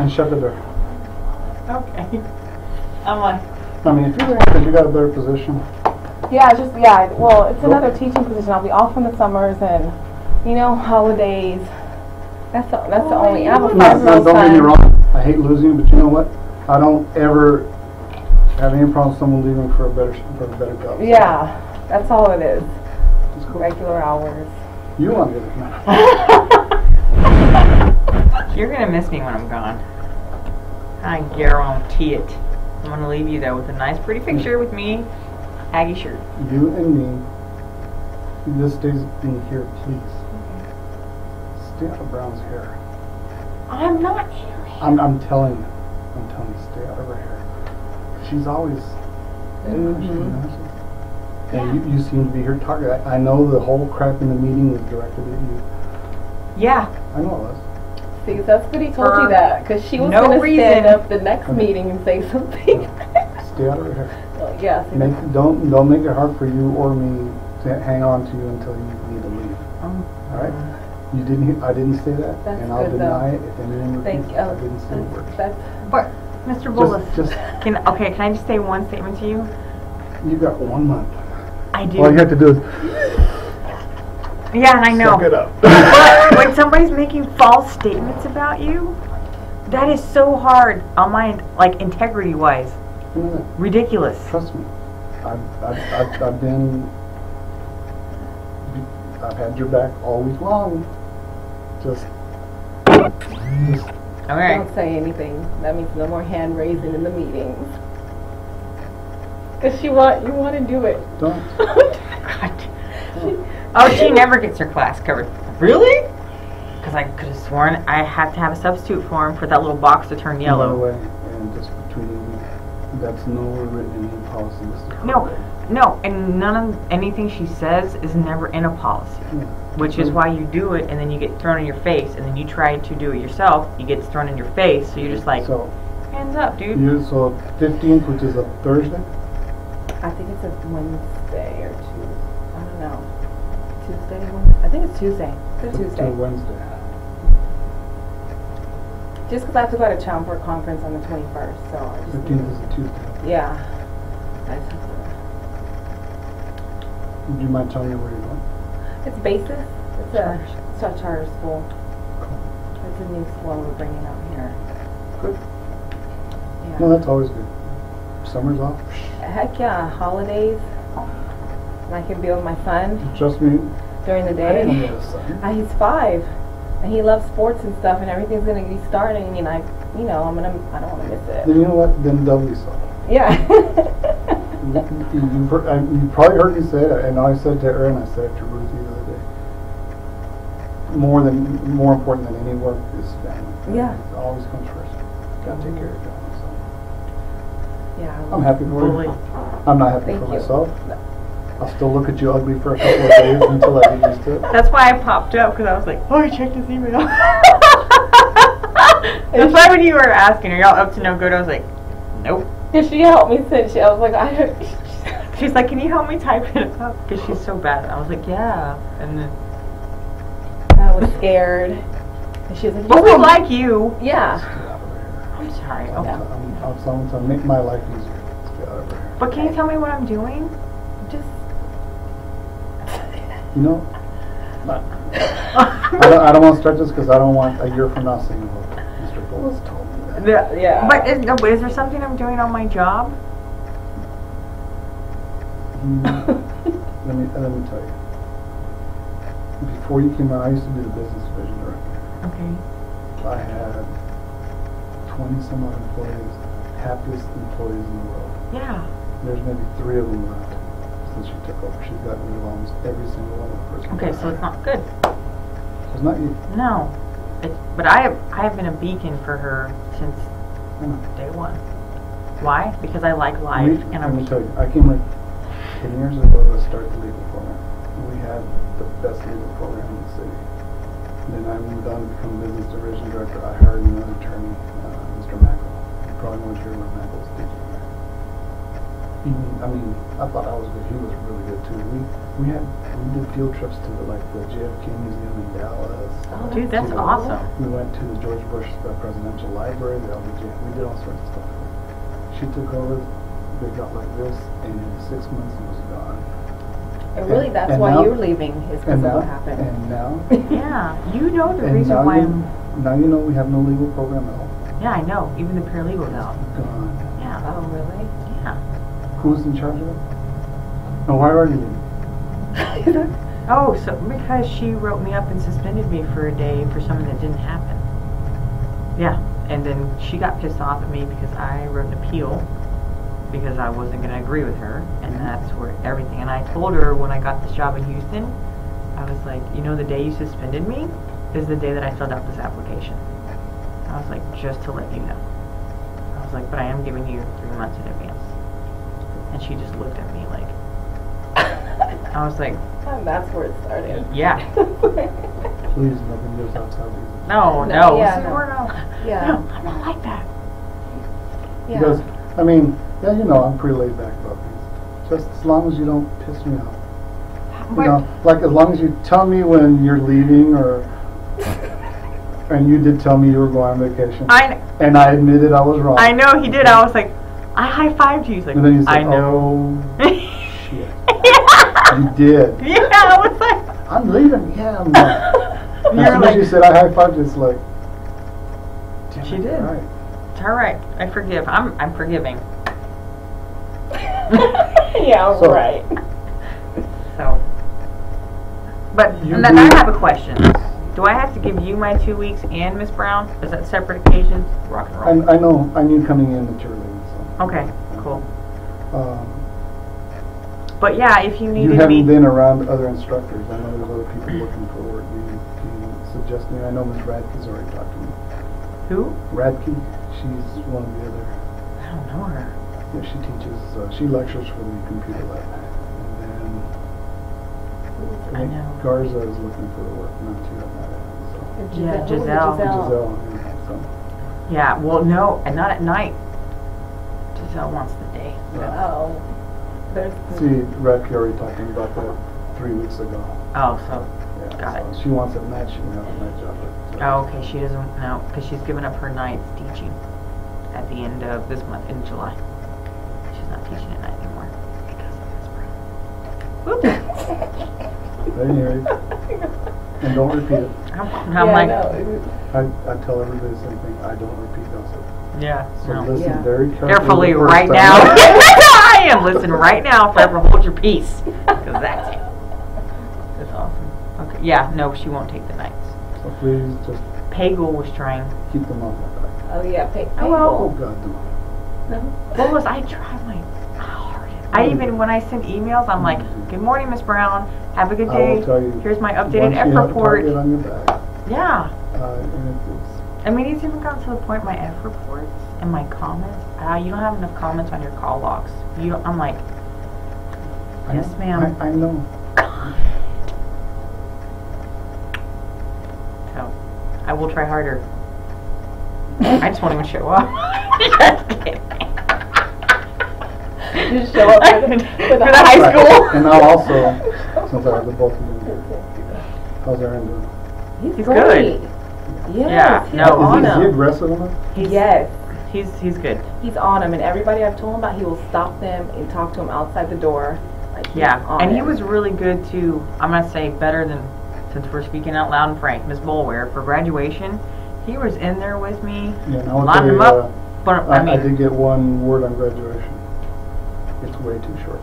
And shut the door. Okay. I'm like, I mean, if you think you got a better position, well, it's another teaching position. I'll be off in the summers and, holidays. That's the only, I have a no, 5-year-old don't get me son. wrong. I hate losing you, but you know what? I don't ever have any problem with someone leaving for a better job. Yeah, that's all it is. It's cool. Regular hours. You want to get it. You're gonna miss me when I'm gone. I guarantee it. I'm gonna leave you though with a nice pretty picture with me, Aggie shirt. You and me, this stays in here, please. Stay out of Brown's hair. I'm not here. I'm telling you, stay out of her hair. She's always, and you seem to be her target. I know the whole crap in the meeting was directed at you. Yeah. I know it was. See, that's good he told For you that, because she was no going to stand reason. up the next meeting and say something. Stay out of her hair. Well, yeah, see, Don't make it hard for you or me to hang on to you until you need to leave. All right? You didn't. I didn't say that, That's and I'll good, deny it if anyone Thank repeats. you. I didn't say a word. But Mr. Bullis, Just can I just say one statement to you? you got 1 month. I do. All you have to do is Yeah, and I know. suck it up. But when somebody's making false statements about you, that is so hard on my integrity-wise. Ridiculous. Trust me, I've had your back all week long. Just Okay. don't say anything. That means no more hand raising in the meetings. Because you want to do it. don't. Oh, she never gets her class covered. Really? Because I could have sworn I have to have a substitute form for that little box to turn By the yellow. way, and just between you, that's nowhere written in any policy. Mr. No, no, and none of anything she says is never in a policy. Yeah. Which is why you do it and then you get thrown in your face, and then you try to do it yourself, you get thrown in your face, so you're just like, So, hands up, dude. so 15th, which is a Thursday. I think it's a Wednesday or Tuesday. I don't know. Tuesday? Wednesday? I think it's Tuesday. It's a To Tuesday. Wednesday. Just because I have to go to Chalmers conference on the 21st, so I just 15th is a Tuesday. yeah. I just have Would you mind telling me where you're going? to, it's basis. It's a charter school. It's a new school we're bringing out here. Good. Yeah. No, that's always good. Summer's off. Heck yeah, holidays. And I can be with my son Trust me, during the I didn't day. get a son. He's 5, and he loves sports and stuff, and everything's gonna be starting. And I don't want to miss it. Then you know what? Then doubly so. Yeah. You probably heard me say it, and I said to her, and I said it to Ruthie the other day. More important than any work is family. Yeah. It always comes first. Gotta take care of it. So. Yeah. I'm happy for Bully. you. I'm not happy Thank for you. myself. I'll still look at you ugly for a couple of days until I get used to it. That's why I popped up, because I was like, oh, you checked his email. That's why when you were asking, are y'all up to no good? I was like, nope. Cause she helped me send. I was like, She's like, can you help me type it up? Because she's so bad. I was like, yeah. And then, I was scared. And she was like, but we like you. yeah. Get out of her hair. I'm sorry. I'm telling to make my life easier. Let's get out of her hair. But can you tell me what I'm doing? Just You know, I don't want to start this because I don't want a year from now saying, well, Mr. Bullis told me that. yeah. But is there something I'm doing on my job? Let me tell you. Before you came out, I used to be the business division director. Okay. I had 20 some odd employees, happiest employees in the world. Yeah. There's maybe 3 of them left since she took over. She's gotten rid of almost every single one of the person. Okay, so it's not good. It's not you. No. But I have been a beacon for her since day one. Why? Because I like life and Let I'm me tell you, I came like 10 years ago to start the legal program. We had the best legal program in the city. Then I moved on to become business division director. I hired another attorney, Mr. Mackel. You probably won't hear what Mackel's teaching there. I thought I was good. He was really good too. We did field trips to the JFK Museum in Dallas. Oh, Dude, that's to, awesome. We went to the George Bush Presidential Library, the LBJ. We did all sorts of stuff. She took over. They got like this, and in 6 months it was gone. And really, that's and why now- you're leaving, is because And of now, what happened. and now, Yeah, you know the and reason now why you, I'm. now you know we have no legal program at all. Yeah, I know. Even the paralegal now. Gone. Yeah. Oh, really? Yeah. Who's in charge of it? Oh, why are you leaving? Oh, so because she wrote me up and suspended me for a day for something that didn't happen. Yeah, and then she got pissed off at me because I wrote an appeal because I wasn't going to agree with her, and that's where everything. And I told her when I got this job in Houston, I was like, you know, the day you suspended me is the day that I filled out this application. I was like, just to let you know. I was like, but I am giving you 3 months in advance. And she just looked at me like, I was like, And that's where it started. yeah. Please, nobody lives outside these. No, No, no. yeah, See, no. we're not- Yeah. No, I'm not like that. Yeah. Because, I mean, yeah, you know, I'm pretty laid back about things. Just as long as you don't piss me off. You know, like as long as you tell me when you're leaving, or and you did tell me you were going on vacation, and I admitted I was wrong. I know he did. I was like, I high-fived you. He's like, And then you said, I know. "Oh shit, you did." Yeah, I was like, I'm leaving. Yeah, I'm not. As You're soon as like- you said I high-fived, it's like, damn She it, did. Right. it's all right. I forgive. I'm forgiving. Yeah, So- right. So, but You and then do- I have a question. Do I have to give you my 2 weeks and Miss Brown? Is that separate occasions? Rock and roll. I know. I knew coming in that you were leaving. So. Okay, cool. Um, But yeah, if you you needed haven't me, been around other instructors. I know there's other people looking for work. Do you suggest me? I know Ms. Radke's already talked to me. who? Radke, she's one of the other. I don't know her. Yeah, she teaches. She lectures for the computer lab. And then I know. Garza is looking for work. Not too on that end. So. Yeah, Who was it? Giselle. Giselle. Yeah, so. Yeah, well, no, and not at night. Giselle wants the day. Yeah. Oh. There's See, Radke already talking about that 3 weeks ago. Oh, so, Yeah, Got so she wants a night. She can have a night job. But, oh, okay, she doesn't know, because she's given up her nights teaching at the end of this month, in July. She's not teaching at night anymore because of this program. But anyway, and don't repeat it. I'm like, I tell everybody the same thing. I don't repeat gossip. yeah, So no. listen Yeah. very Carefully the first right time. now. I am. Listen right now, forever hold your peace. Because that's it. That's awesome. Okay, yeah, no, she won't take the nights. So please just Pagel was trying. keep them off my back. Oh yeah, Oh God, no. What was I trying my hardest? I even, when I send emails, I'm like, good morning, Miss Brown. Have a good I day. will tell you. Here's my once updated F you have a report. target on your back, Yeah. and it's I mean, it's even gotten to the point my F reports and my comments. You don't have enough comments on your call logs. You don't, I'm like, I yes, know- ma'am. I know. So, I will try harder. I just won't even show up. Just kidding. You just show up for the For the high Right. school. And I'll also, since I have the both of them here, how's Aaron doing? He's He's great. Yes, Yeah, he's no. on Is he him. aggressive enough? Yes, He's good. he's on him, and everybody I've told him about, he will stop them and talk to them outside the door. Like, he's Yeah, on and he it. was really good too. I'm gonna say better than, since we're speaking out loud and frank, Miss Boulware for graduation. He was in there with me, Yeah, and I will lining tell him you, up. But I I mean, did get one word on graduation. It's way too short.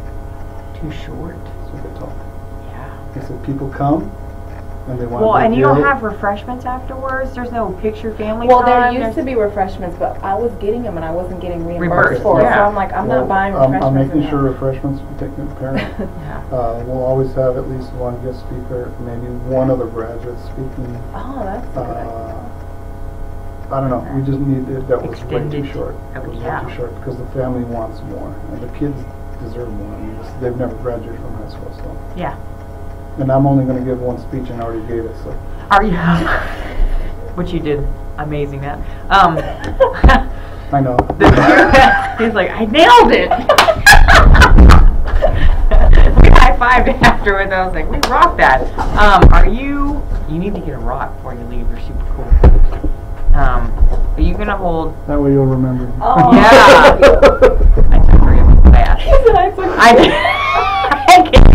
too short. That's what they told me. Yeah. They said people come and they want Well, to and you don't deal. have refreshments afterwards. There's no picture family Well, there time. used to be refreshments, but I was getting them and I wasn't getting reimbursed Reimbursed, for it. yeah. So I'm like, I'm Well, not buying I'm refreshments. making sure anymore. refreshments are taken care of. Yeah. We'll always have at least one guest speaker, maybe one other graduate speaking. Oh, that's a good idea. I don't know. We just need it. That was way too Extended. short. It was Yeah. way too short because the family wants more and the kids deserve more. I mean, they've never graduated from high school, so. Yeah. And I'm only going to give one speech and I already gave it, so. Are you? Which you did amazing at. I know. He's like, I nailed it. We high-fived afterwards. I was like, we rocked that. Are you You need to get a rock before you leave. They're super cool. Are you gonna hold? That way you'll remember. Oh. Yeah. I took 3 of them fast. I did.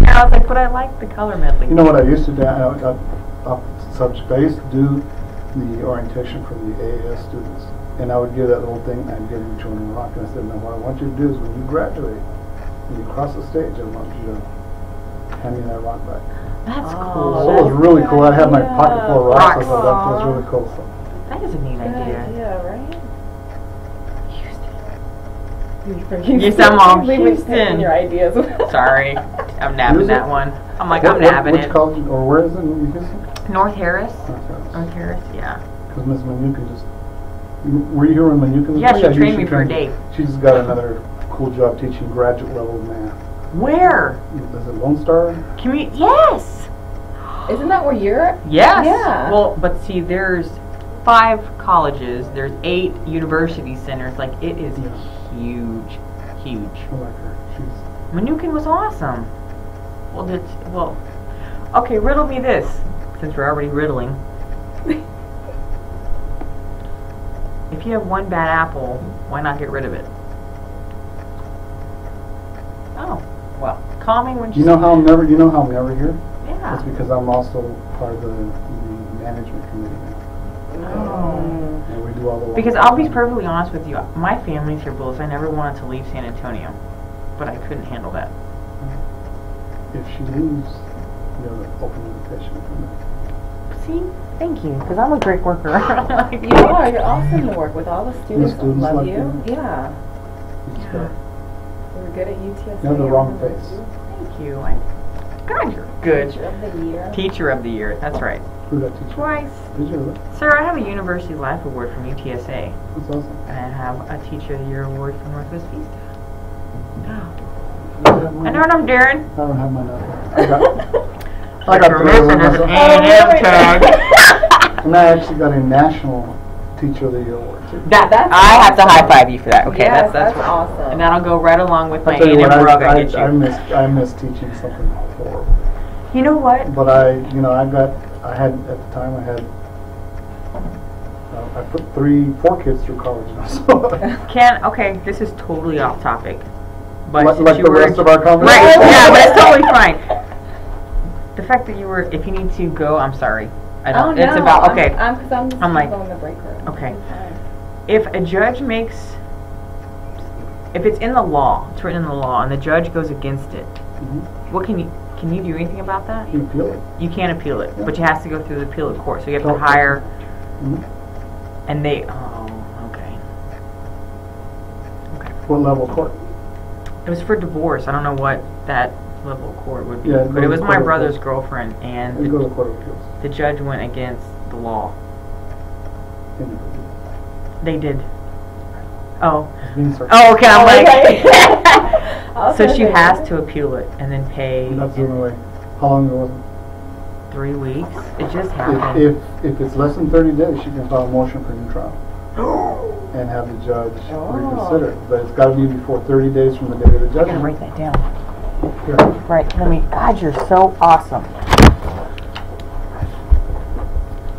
I was like, but I like the color medley. You know what I used to do? Off the subject. I used to do the orientation for the AAS students, and I would give that little thing. I'd give them each one a rock, and I said, "Now, what I want you to do is when you graduate, when you cross the stage, I want you to hand me that rock back." That's Oh, cool. So it was really cool. I'd have my pocket full of rocks. I thought that was really cool. So. That is a neat idea. Yeah, right? Yes, I'm all Leave me taking Houston. your ideas. Sorry, I'm nabbing that one. I'm like, I'm nabbing Which it. college, or where is it in Houston? North Harris? Because North Harris, yeah. Miss Manukin just, were you here when Manukin was Yeah, there? she trained me for a day. She just got another cool job teaching graduate level math. Where? Is it Lone Star? Yes! Isn't that where you're at? Yes! Yeah. Well, but see, there's 5 colleges, there's 8 university centers, like, it is huge, huge. I like her. She's Manukin was awesome. Well, okay, riddle me this, since we're already riddling. If you have one bad apple, why not get rid of it? Oh, well, call me when You know how I'm never here? Yeah. It's because I'm also part of the management committee now. And we do all the Because I'll be perfectly honest with you, my family's here, Bullis. I never wanted to leave San Antonio, but I couldn't handle that. If she leaves, you have an open invitation from me. See, thank you, because I'm a great worker. Like, You are. You're awesome to work with. All the students, students love like you. you. Yeah. You just got- We're good at UTSA. You have the wrong face. Thank you. God, you're good. Teacher of the year. Teacher of the year. That's right. Who got teacher? Twice. Did you really? Sir, I have a University Life Award from UTSA, That's awesome. and I have a Teacher of the Year award from Northwest Vista. You have mine? I know what I'm doing. I don't have mine out there. I Like got you're three of missing them this myself. A&M tag. And I actually got a national teacher of the year award too. That's I have to high five you for that. Okay, Yes, that's that's awesome. And that'll go right along with my I'll tell you A&M what, rug I get I you. miss teaching something horrible. You know what? But I put 4 kids through college now. So. Okay, this is totally off topic. But like since you the were, rest of our conversation. right, yeah, but it's totally fine. The fact that you were, if you need to go, I'm sorry. I don't, it's about, okay. I'm like, going to the break room. okay. If a judge if it's in the law, it's written in the law, and the judge goes against it, what can you do anything about that? You appeal it. You can't appeal it, but you have to go through the appeal court. So you have to Okay. hire, Mhm. and they, okay. What level court? It was for divorce. I don't know what that level of court would be, Yeah, but it was my court of brother's appeals. girlfriend, and You go to the court of appeals. the judge went against the law. They never do. They did. Oh. It's being sarcastic. Oh, okay. I'm like. So she has to appeal it and then pay That's the only way. How long ago was it? 3 weeks. It just happened. If it's less than 30 days, she can file a motion for new trial and have the judge reconsider it. But it's got to be before 30 days from the date of the I gotta judgment. write that down. Here. Right. Let me. God, you're so awesome.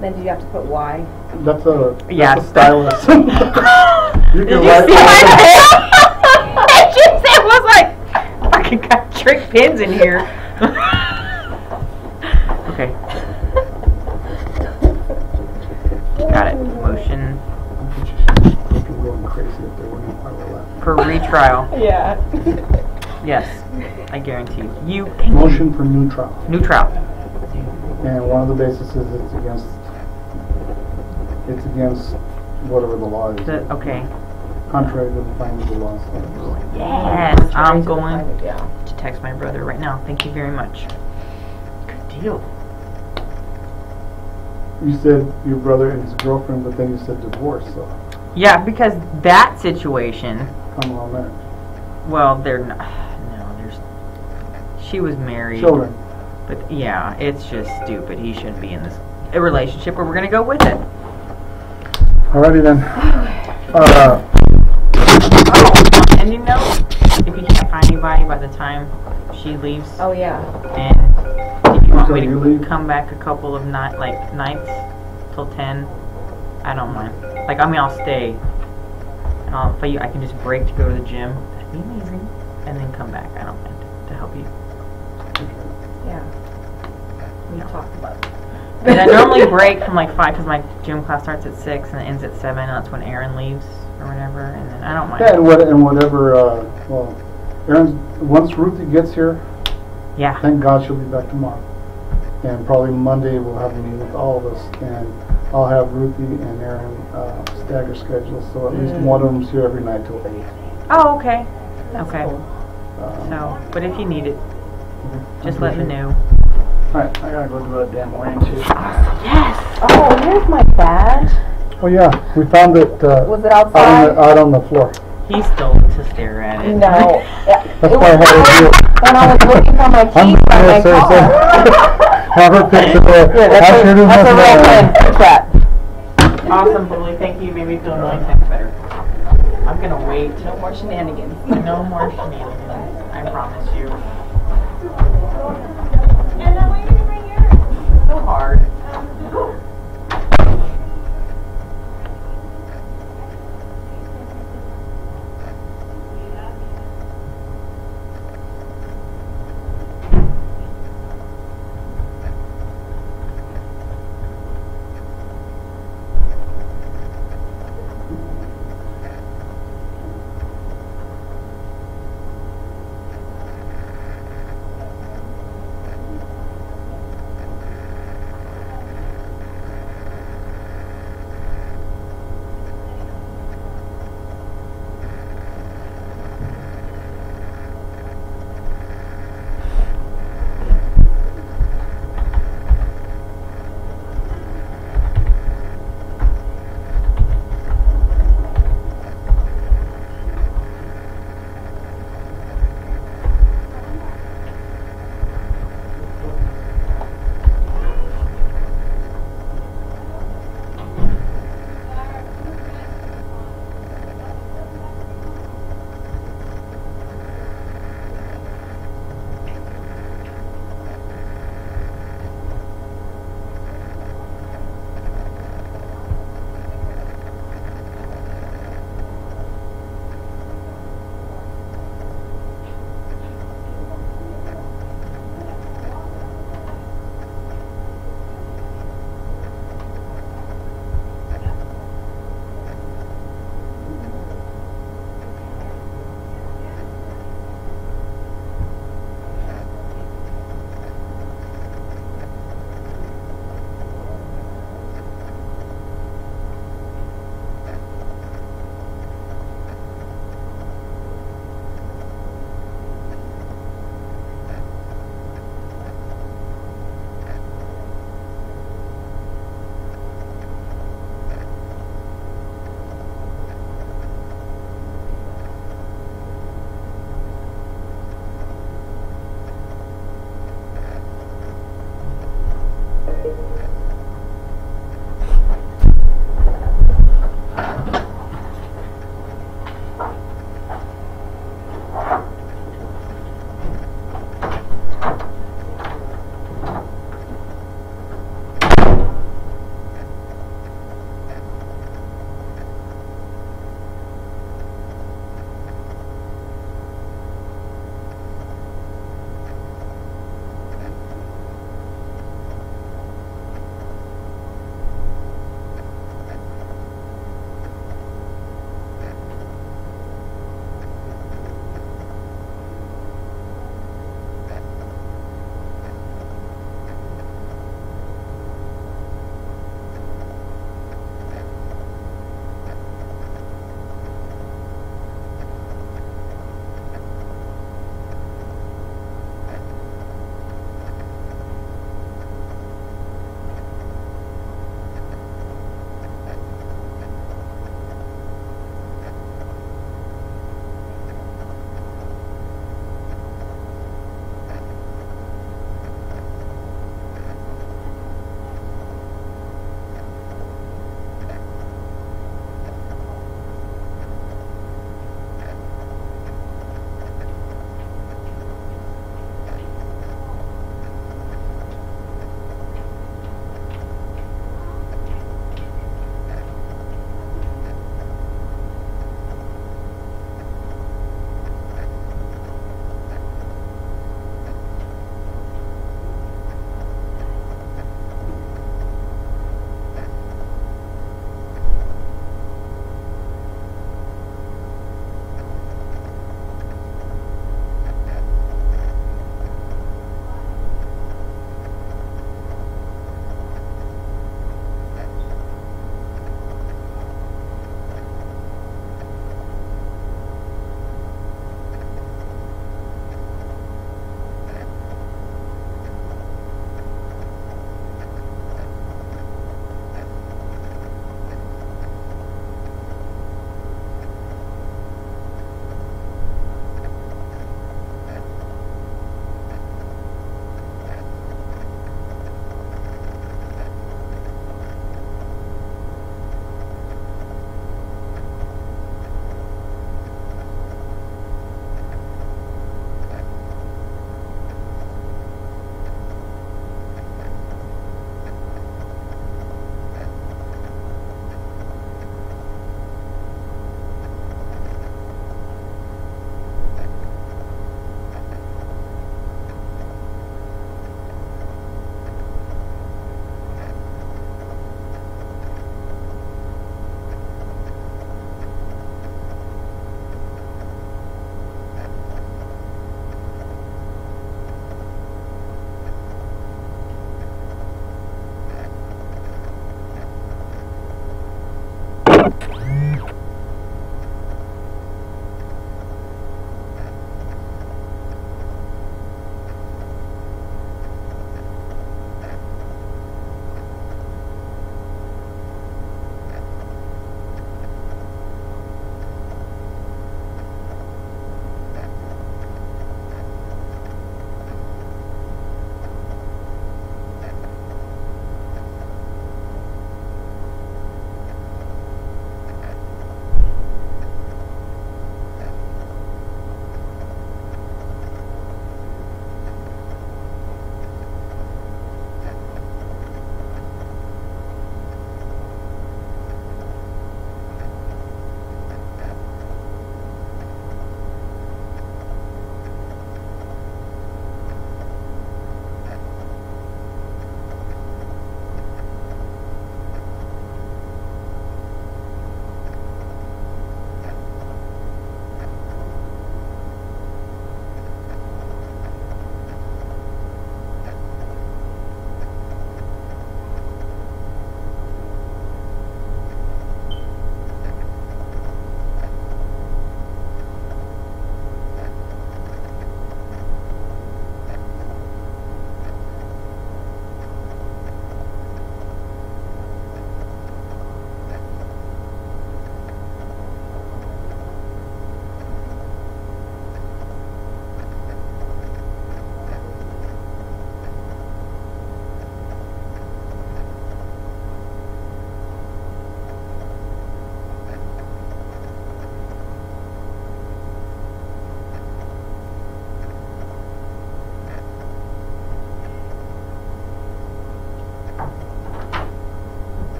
Then do you have to put why? That's a Yes. stylus. Did You you can see write my pen? It was like fucking got trick pins in here. Okay. Got it. Motion People going crazy if they were not part of that. for retrial. Yeah. Yes, I guarantee you. You Motion for new trial. new trial. And one of the bases is it's against whatever the law is. Okay. Contrary to the findings of the law. So. Yes, I'm going Yeah. to text my brother right now. Thank you very much. Good deal. You said your brother and his girlfriend, but then you said divorce, so Yeah, because that situation, common law marriage. well, they're not. No, there's. She was married. Children. But yeah, it's just stupid. He shouldn't be in this a relationship, but we're gonna go with it. Alrighty then. And you know, if you can't find anybody by the time she leaves, Oh yeah. and if you want me Until to you leave? come back a couple of nights till 10, I don't mind. Like, I mean, I'll stay. And I can just break to go to the gym. That'd be amazing. And then come back. I don't mind to help you. Yeah. We talked about it. And I normally break from like 5 because my gym class starts at 6 and ends at 7. And that's when Erin leaves or whatever. And then I don't mind. Yeah, and whatever, well, Aaron, once Ruthie gets here, Yeah. thank God she'll be back tomorrow. And probably Monday we'll have a meeting with all of us, and I'll have Ruthie and Aaron stagger schedules, so at least one of them's here every night till 8. Oh, okay. Okay. Um, So, but if you need it, just let me know. Alright, I gotta go do a damn wearing too. Oh, here's my badge. Oh yeah, we found it Was it outside? out on the floor. He still to stare at it. No. Yeah, That's it why I was had to do it. when I was looking for my keys from my car. Have her picture there. That's a real friend. Chat. Awesome, Bully. Thank you. Made me feel really better. I'm gonna wait. No more shenanigans. No more shenanigans. I promise you. So hard. Bye.